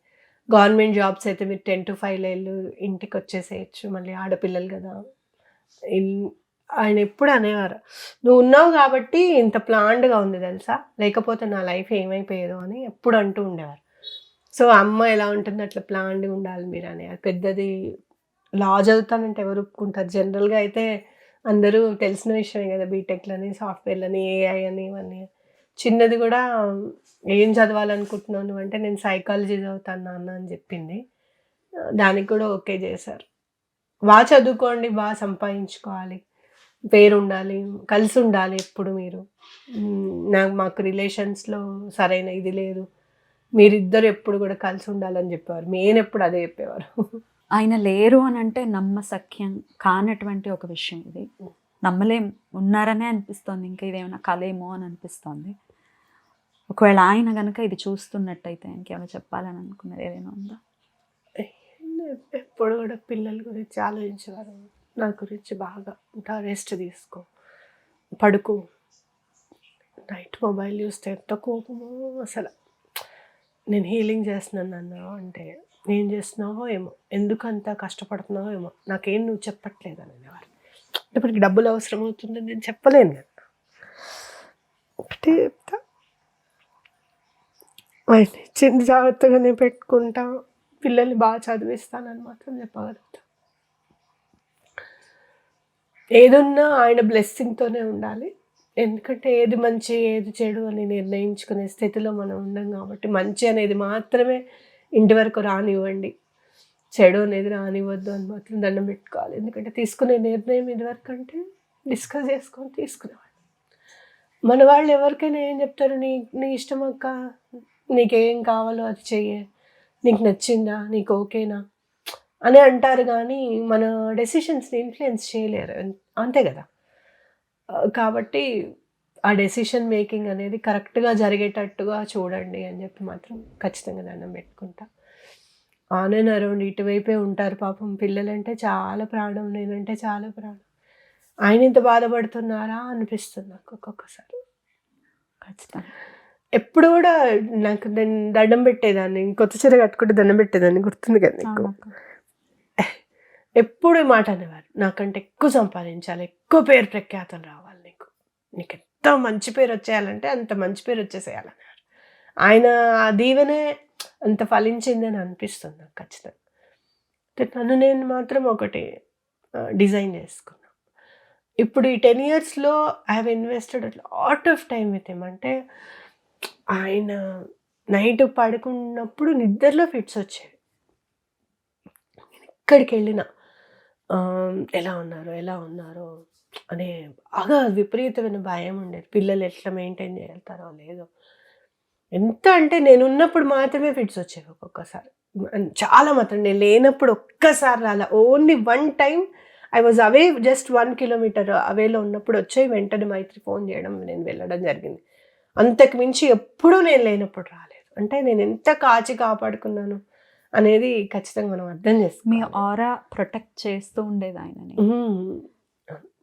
గవర్నమెంట్ జాబ్స్ అయితే మీరు 10 to 5 ఇంటికి వచ్చేసేయచ్చు, మళ్ళీ ఆడపిల్లలు కదా. ఆయన ఎప్పుడు అనేవారు, నువ్వు ఉన్నావు కాబట్టి ఇంత ప్లాన్డ్గా ఉంది తెలుసా, లేకపోతే నా లైఫ్ ఏమైపోయేదో అని ఎప్పుడు అంటూ ఉండేవారు. సో అమ్మ ఎలా ఉంటుంది అట్లా ప్లాన్డ్గా ఉండాలి మీరు అని. పెద్దది లా చదువుతానంటే ఎవరు ఒప్పుకుంటారు? జనరల్గా అయితే అందరూ తెలిసిన విషయమే కదా, బీటెక్లని, సాఫ్ట్వేర్లని, ఏఐ అని, ఇవన్నీ. చిన్నది కూడా ఏం చదవాలనుకుంటున్నాను అంటే నేను సైకాలజీ చదువుతాను నాన్న అని చెప్పింది. దానికి కూడా ఓకే చేశారు. బాగా చదువుకోండి, బాగా సంపాదించుకోవాలి, పేరు ఉండాలి, కలిసి ఉండాలి ఎప్పుడు మీరు. మాకు రిలేషన్స్లో సరైన ఇది లేదు, మీరిద్దరు ఎప్పుడు కూడా కలిసి ఉండాలని చెప్పేవారు. మెయిన్ ఎప్పుడు అదే చెప్పేవారు. ఆయన లేరు అని అంటే నమ్మసఖ్యం కానటువంటి ఒక విషయం ఇది. నమ్మలేం, ఉన్నారనే అనిపిస్తోంది, ఇంకా ఇదేమైనా కలేమో అని అనిపిస్తోంది. ఒకవేళ ఆయన కనుక ఇది చూస్తున్నట్టయితే ఇంకేమైనా చెప్పాలని అనుకున్నది ఏదైనా ఉందా? ఎప్పుడు కూడా పిల్లల గురించి ఆలోచించేవారు, నా గురించి బాగా ఇంకా రెస్ట్ తీసుకో, పడుకో, నైట్ మొబైల్ చూస్తే ఎంత కోపమో అసలు. నేను హీలింగ్ చేస్తున్నాను అన్న అంటే ఏం చేస్తున్నావో ఏమో, ఎందుకు అంత కష్టపడుతున్నావో ఏమో, నాకేం నువ్వు చెప్పట్లేదు అని అనేవారు. ఇప్పటికి డబ్బులు అవసరం అవుతుందని నేను చెప్పలేను కదా. ఒకటే చెప్తా, ఆయన ఇచ్చింది జాగ్రత్తగా నేను పెట్టుకుంటా, పిల్లల్ని బాగా చదివిస్తానని మాత్రం చెప్పగలుగుతా. ఏదున్నా ఆయన బ్లెస్సింగ్తోనే ఉండాలి. ఎందుకంటే ఏది మంచి ఏది చెడు అని నిర్ణయించుకునే స్థితిలో మనం ఉండం కాబట్టి, మంచి అనేది మాత్రమే ఇంటి వరకు రానివ్వండి, చెడు అనేది రానివ్వద్దు అని మాత్రం దండం పెట్టుకోవాలి. ఎందుకంటే తీసుకునే నిర్ణయం ఇదివరకు అంటే డిస్కస్ చేసుకొని తీసుకునేవాళ్ళు. మన వాళ్ళు ఎవరికైనా ఏం చెప్తారు, నీ ఇష్టం అక్క, నీకేం కావాలో అది చెయ్యే, నీకు నచ్చిందా, నీకు ఓకేనా అని అంటారు. కానీ మన డెసిషన్స్ని ఇన్ఫ్లుయెన్స్ చేయలేరు, అంతే కదా. కాబట్టి ఆ డెసిషన్ మేకింగ్ అనేది కరెక్ట్గా జరిగేటట్టుగా చూడండి అని చెప్పి మాత్రం ఖచ్చితంగా దండం పెట్టుకుంటా. ఆన్ అండ్ అరౌండ్ ఇటువైపే ఉంటారు పాపం. పిల్లలంటే చాలా ప్రాణం, నేనంటే చాలా ప్రాణం. ఆయన ఇంత బాధపడుతున్నారా అనిపిస్తుంది నాకు ఒక్కొక్కసారి. ఖచ్చితంగా. ఎప్పుడు కూడా నాకు నేను దండం పెట్టేదాన్ని, కొత్త చీర కట్టుకుంటే దండం పెట్టేదాన్ని, గుర్తుంది కదా నీకు. ఎప్పుడు ఈ మాట అనేవారు, నాకంటే ఎక్కువ సంపాదించాలి, ఎక్కువ పేరు ప్రఖ్యాతలు రావాలి, నీకు ఎంత మంచి పేరు వచ్చేయాలంటే అంత మంచి పేరు వచ్చేసేయాలన్నారు. ఆయన ఆ దీవెనే అంత ఫలించిందని అనిపిస్తుంది నాకు ఖచ్చితంగా. నన్ను నేను మాత్రం ఒకటి డిజైన్ చేసుకున్నాను. ఇప్పుడు ఈ 10 yearsలో I have invested lot of time with him. అంటే ఆయన నైట్ పడుకున్నప్పుడు నిద్రలో ఫిట్స్ వచ్చేవి. నేను ఎక్కడికి వెళ్ళినా ఎలా ఉన్నారు అనే బాగా విపరీతమైన భయం ఉండేది. పిల్లలు ఎట్లా మెయింటైన్ చేయగలుగుతారో లేదో. ఎంత అంటే నేను ఉన్నప్పుడు మాత్రమే ఫిట్స్ వచ్చేవి ఒక్కొక్కసారి, చాలా మాత్రం. నేను లేనప్పుడు ఒక్కసారి రాలా. Only 1 time I was away, just 1 kilometer అవేలో ఉన్నప్పుడు వచ్చాయి. వెంటనే మైత్రి ఫోన్ చేయడం, నేను వెళ్ళడం జరిగింది. అంతకు మించి ఎప్పుడూ నేను లేనప్పుడు రాలేదు. అంటే నేను ఎంత కాచి కాపాడుకున్నాను అనేది ఖచ్చితంగా మనం అర్థం చేసుకోవాలి. మీ ఆరా ప్రొటెక్ట్ చేస్తూ ఉండేది ఆయనని,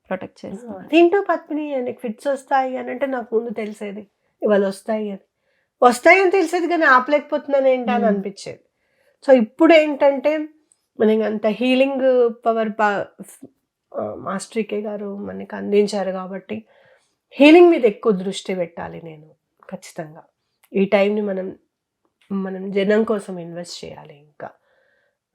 ప్రొటెక్ట్ చేస్తూ. ఏంటో పద్మిని నీకు ఫిట్స్ వస్తాయి అని అంటే నాకు ముందు తెలిసేది, ఇవాళ వస్తాయని తెలిసేది, కానీ ఆపలేకపోతున్నాను ఏంటి అని అనిపించేది. సో ఇప్పుడు ఏంటంటే మనకి అంత హీలింగ్ పవర్ మాస్టర్ కే గారు మనకి అందించారు కాబట్టి హీలింగ్ మీద ఎక్కువ దృష్టి పెట్టాలి నేను ఖచ్చితంగా. ఈ టైంని మనం జనం కోసం ఇన్వెస్ట్ చేయాలి ఇంకా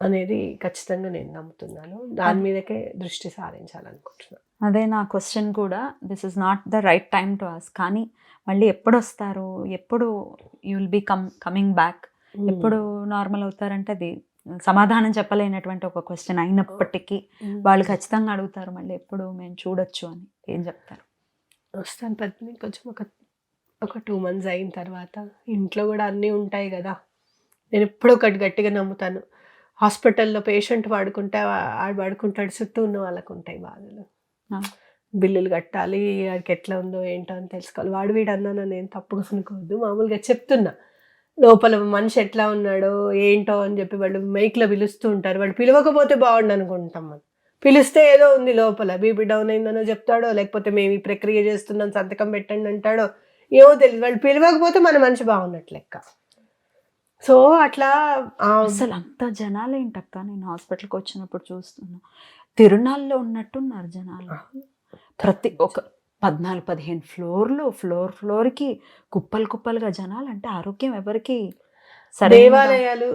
అనేది ఖచ్చితంగా నేను నమ్ముతున్నాను. దాని మీదకే దృష్టి సారించాలనుకుంటున్నాను. అదే నా క్వశ్చన్ కూడా, this is not the right time to ask. కానీ మళ్ళీ ఎప్పుడు వస్తారు, ఎప్పుడు you will be coming back, ఎప్పుడు నార్మల్ అవుతారంటే అది సమాధానం చెప్పలేనటువంటి ఒక క్వశ్చన్ అయినప్పటికీ వాళ్ళు ఖచ్చితంగా అడుగుతారు, మళ్ళీ ఎప్పుడు మేము చూడొచ్చు అని. ఏం చెప్తారు? వస్తాను పద్మిని, కొంచెం ఒక 2 months అయిన తర్వాత. ఇంట్లో కూడా అన్నీ ఉంటాయి కదా. నేను ఎప్పుడు ఒకటి గట్టిగా నమ్ముతాను, హాస్పిటల్లో పేషెంట్ వాడుకుంటాడు, చుట్టూ ఉన్న వాళ్ళకు ఉంటాయి బాధలు. బిల్లులు కట్టాలి, వాడికి ఎట్లా ఉందో ఏంటో అని తెలుసుకోవాలి. వీడు అన్నాను నేను తప్పుగా అనుకోవద్దు, మామూలుగా చెప్తున్నా. లోపల మనిషి ఎట్లా ఉన్నాడో ఏంటో అని చెప్పి వాళ్ళు మైక్లో పిలుస్తూ ఉంటారు. వాళ్ళు పిలవకపోతే బాగుండు అనుకుంటాం మనం. పిలిస్తే ఏదో ఉంది లోపల, బీపీ డౌన్ అయిందనో చెప్తాడో, లేకపోతే మేము ఈ ప్రక్రియ చేస్తున్నాం సంతకం పెట్టండి అంటాడో, ఏమో తెలియదు. వాళ్ళు పిలవకపోతే మన మనిషి బాగున్నట్లు లెక్క. సో అట్లా అసలు అంత జనాలు ఏంటక్క, నేను హాస్పిటల్కి వచ్చినప్పుడు చూస్తున్నా, తిరునాళ్ళలో ఉన్నట్టున్నారు జనాలు. ప్రతి ఒక 14-15 ఫ్లోర్లు, ఫ్లోర్కి కుప్పలుగా జనాలు. అంటే ఆరోగ్యం ఎవరికి, దేవాలయాలు,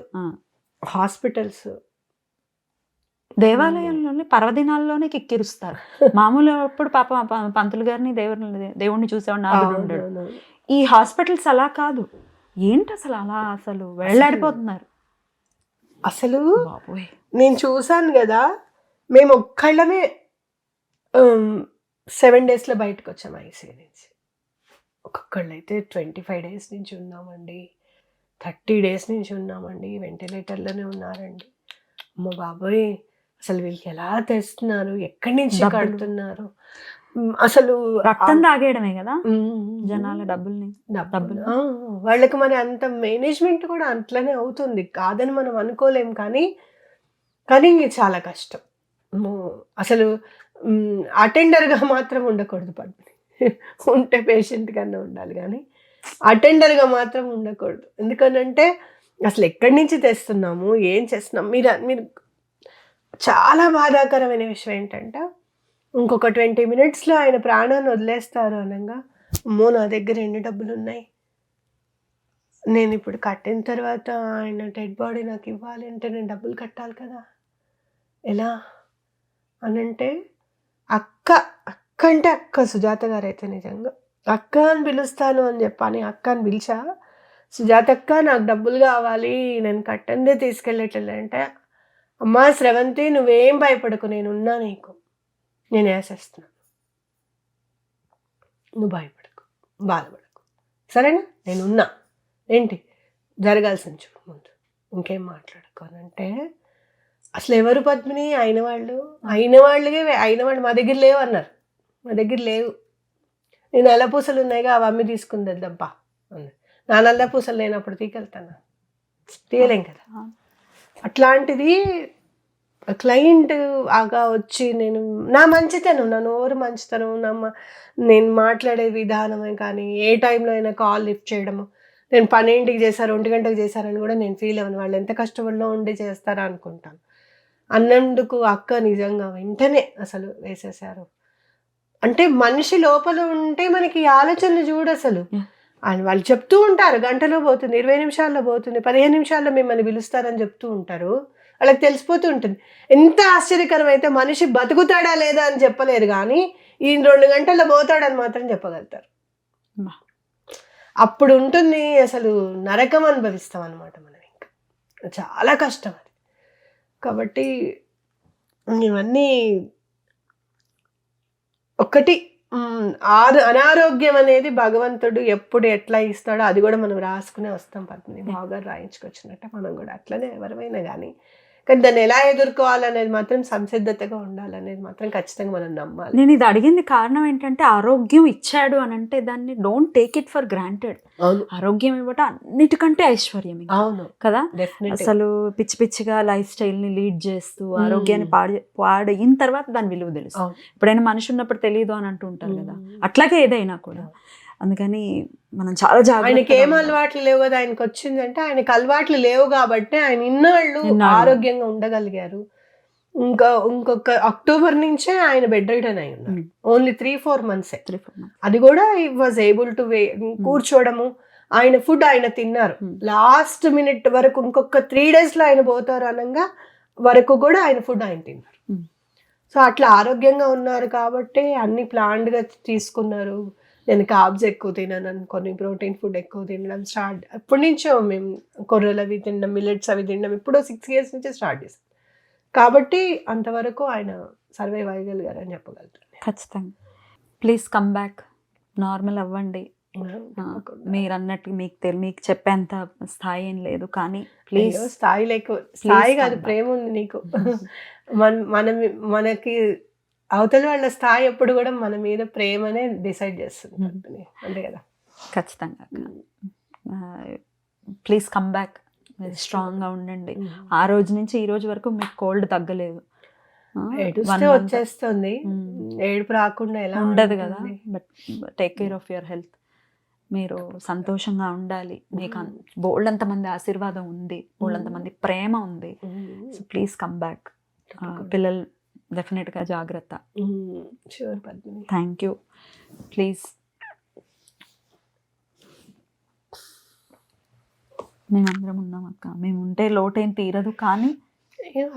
హాస్పిటల్స్, దేవాలయంలోనే పర్వదినాల్లోనే కిక్కిరుస్తారు. మామూలు అప్పుడు పాప పంతులు గారిని దేవుడిని చూసేవాడు, నాదుడు ఉండడు. ఈ హాస్పిటల్స్ అలా కాదు. ఏంటి అసలు అలా అసలు వెళ్ళాడిపోతున్నారు అసలు. నేను చూసాను కదా, మేము ఒక్కళ్ళమే 7 daysలో బయటకు వచ్చాం ఐసీయూ నుంచి. ఒక్కొక్కళ్ళు అయితే 25 days నుంచి ఉన్నామండి, 30 days నుంచి ఉన్నామండి, వెంటిలేటర్లోనే ఉన్నారండి. అమ్మ బాబోయ్, అసలు వీళ్ళకి ఎలా తెస్తున్నారు, ఎక్కడి నుంచి కడుతున్నారు. అసలు రక్తం తాగేయడమే కదా జనాల డబ్బులు. వాళ్ళకి మరి అంత మేనేజ్మెంట్ కూడా అట్లనే అవుతుంది, కాదని మనం అనుకోలేం. కానీ చాలా కష్టం. అసలు అటెండర్గా మాత్రం ఉండకూడదు పద్మిని. ఉంటే పేషెంట్ కన్నా ఉండాలి, కానీ అటెండర్గా మాత్రం ఉండకూడదు. ఎందుకనంటే అసలు ఎక్కడి నుంచి తెస్తున్నాము, ఏం చేస్తున్నాం. మీరు చాలా బాధాకరమైన విషయం ఏంటంటే, ఇంకొక 20 minutesలో ఆయన ప్రాణాన్ని వదిలేస్తారు అనగా, అమ్మో నా దగ్గర ఎన్ని డబ్బులు ఉన్నాయి, నేను ఇప్పుడు కట్టిన తర్వాత ఆయన డెడ్ బాడీ నాకు ఇవ్వాలి అంటే నేను డబ్బులు కట్టాలి కదా, ఎలా అనంటే అక్క అంటే అక్క సుజాత గారు అయితే నిజంగా అక్క అని పిలుస్తాను అని చెప్పని అక్క అని పిలిచా. సుజాత అక్క నాకు డబ్బులు కావాలి, నేను కట్టందే తీసుకెళ్ళేటలే అంటే, అమ్మా స్రవంతి నువ్వేం భయపడకు, నేనున్నా నీకు, నేను వేసేస్తున్నాను, నువ్వు భయపడకు, బాధపడకు, సరేనా, నేనున్నా, ఏంటి జరగాల్సిన చూడు ముందు, ఇంకేం మాట్లాడుకోనంటే, అసలు ఎవరు పద్మిని అయిన వాళ్ళు మా దగ్గర లేవు అన్నారు. మా దగ్గర లేవు, నీ నల్ల పూసలు ఉన్నాయిగా అవి అమ్మి తీసుకుందబ్బా అన్నారు. నా నల్ల పూసలు లేనప్పుడు తీయలేం కదా. అట్లాంటిది క్లయింట్ ఆగా వచ్చి నేను నా మంచితనం, నా నోరు మంచితనం, నేను మాట్లాడే విధానమే కానీ, ఏ టైంలో అయినా కాల్ లిఫ్ట్ చేయడము, నేను 12కి చేశారు 1 గంటకు చేశారని కూడా నేను ఫీల్ అవ్వను. వాళ్ళు ఎంత కష్టపడిలో ఉండి చేస్తారా అనుకుంటాను. అన్నందుకు అక్క నిజంగా వెంటనే అసలు వేసేసారు. అంటే మనిషి లోపల ఉంటే మనకి ఆలోచనలు చూడు అసలు. అని వాళ్ళు చెప్తూ ఉంటారు, గంటలో పోతుంది, 20 నిమిషాల్లో పోతుంది, 15 నిమిషాల్లో మిమ్మల్ని పిలుస్తారని చెప్తూ ఉంటారు. వాళ్ళకి తెలిసిపోతూ ఉంటుంది. ఎంత ఆశ్చర్యకరం అయితే మనిషి బతుకుతాడా లేదా అని చెప్పలేరు కానీ ఈ 2 గంటల్లో పోతాడని మాత్రం చెప్పగలుగుతారు. అప్పుడు ఉంటుంది అసలు నరకం అనుభవిస్తాం అనమాట మనం. ఇంకా చాలా కష్టం అది. కాబట్టి ఇవన్నీ ఒకటి అనారోగ్యం అనేది భగవంతుడు ఎప్పుడు ఎట్లా ఇస్తాడో అది కూడా మనం రాసుకునే వస్తాం. పద్మిని బావగారు రాయించుకొచ్చినట్టే మనం కూడా అట్లనే ఎవరైనా కానీ దాన్ని ఎలా ఎదుర్కోవాలనేది మాత్రం సంసిద్ధతగా ఉండాలనేది మాత్రం ఖచ్చితంగా మనం నమ్మాలి. నేను ఇది అడిగింది కారణం ఏంటంటే, ఆరోగ్యం ఇచ్చాడు అని అంటే దాన్ని don't take it for granted. ఆరోగ్యం ఇవ్వటం అన్నిటికంటే ఐశ్వర్యం. అవును కదా, అసలు పిచ్చి పిచ్చిగా లైఫ్ స్టైల్ ని లీడ్ చేస్తూ ఆరోగ్యాన్ని పాడైన తర్వాత దాని విలువ తెలుసు. ఎప్పుడైనా మనిషి ఉన్నప్పుడు తెలియదు అని అంటూ ఉంటారు కదా, అట్లాగే ఏదైనా కూడా. అందుకని మనం చాలా జాగ్రత్త. ఆయనకి ఏం అలవాట్లు లేవు కదా, ఆయనకు వచ్చిందంటే ఆయనకు అలవాట్లు లేవు కాబట్టి ఆయన ఇన్నాళ్ళు ఆరోగ్యంగా ఉండగలిగారు. ఇంకొక అక్టోబర్ నుంచే ఆయన బెడ్ రిటర్న్ అయి ఉన్నారు. Only 3-4 months. అది కూడా ఈ వాజ్ ఏబుల్ టు కూర్చోవడము, ఆయన ఫుడ్ ఆయన తిన్నారు. లాస్ట్ మినిట్ వరకు ఇంకొక 3 days ఆయన పోతారు అనగా వరకు కూడా ఆయన ఫుడ్ ఆయన తిన్నారు. సో అట్లా ఆరోగ్యంగా ఉన్నారు కాబట్టి అన్ని ప్లాన్డ్ గా తీసుకున్నారు. నేను కార్బ్స్ ఎక్కువ తినాను అనుకొని ప్రోటీన్ ఫుడ్ ఎక్కువ తినడం స్టార్ట్. ఎప్పటి నుంచో మేము కొర్రలు అవి తినడం, మిల్లెట్స్ అవి తినడం ఇప్పుడు 6 years నుంచే స్టార్ట్ చేసాం. కాబట్టి అంతవరకు ఆయన సర్వైవ్ అయ్యగలిగారు అని చెప్పగలుగుతారు. ఖచ్చితంగా. ప్లీజ్ కమ్ బ్యాక్, నార్మల్ అవ్వండి. మీరు అన్నట్టు మీకు చెప్పేంత స్థాయి ఏం లేదు కానీ ప్లీజ్. స్థాయి కాదు, ప్రేమ ఉంది నీకు. మనకి అవతల వాళ్ళ స్థాయి ఎప్పుడు కూడా మన మీద ప్రేమనే డిసైడ్ చేస్తుంది, అంతే కదా. ఖచ్చితంగా. ప్లీజ్ కమ్ బ్యాక్, స్ట్రాంగ్గా ఉండండి. ఆ రోజు నుంచి ఈ రోజు వరకు మీకు కోల్డ్ తగ్గలేదు. వచ్చేస్తుంది, ఏడుపు రాకుండా ఎలా ఉండదు కదా. But take care of your health. మీరు సంతోషంగా ఉండాలి. మీకు బోల్డంత మంది ఆశీర్వాదం ఉంది, బోల్డంత మంది ప్రేమ ఉంది. So please come back. పిల్లలు డెఫినెట్గా జాగ్రత్త. Thank you. ప్లీజ్. మేమందరం ఉన్నాం అక్క, మేము ఉంటే లోటేం తీరదు కానీ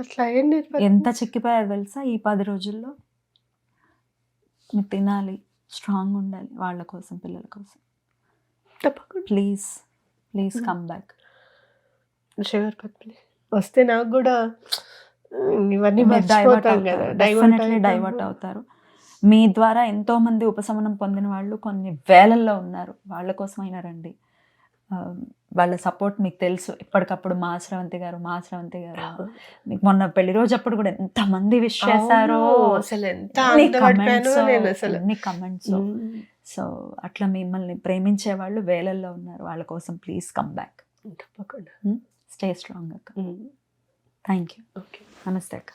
అట్లా ఎంత చిక్కిపోయారు తెలుసా ఈ 10 రోజుల్లో. మీరు తినాలి, స్ట్రాంగ్ ఉండాలి వాళ్ళ కోసం, పిల్లల కోసం. Please come back. వస్తే నాకు కూడా ఇవన్నీ డైవర్ట్ అవుతారు. మీ ద్వారా ఎంతో మంది ఉపశమనం పొందిన వాళ్ళు కొన్ని వేలల్లో ఉన్నారు. వాళ్ళ కోసం అయినా రండి. వాళ్ళ సపోర్ట్ మీకు తెలుసు. ఎప్పటికప్పుడు మా శ్రవంతి గారు మీకు మొన్న పెళ్లి రోజు అప్పుడు కూడా ఎంత మంది విష్ చేశారో, అన్ని కమెంట్స్. సో అట్లా మిమ్మల్ని ప్రేమించే వాళ్ళు వేలల్లో ఉన్నారు. వాళ్ళ కోసం ప్లీజ్ కమ్ బ్యాక్. తప్పకుండా. స్టే స్ట్రాంగ్ అక్క. Thank you. ఓకే, నమస్తే అక్క.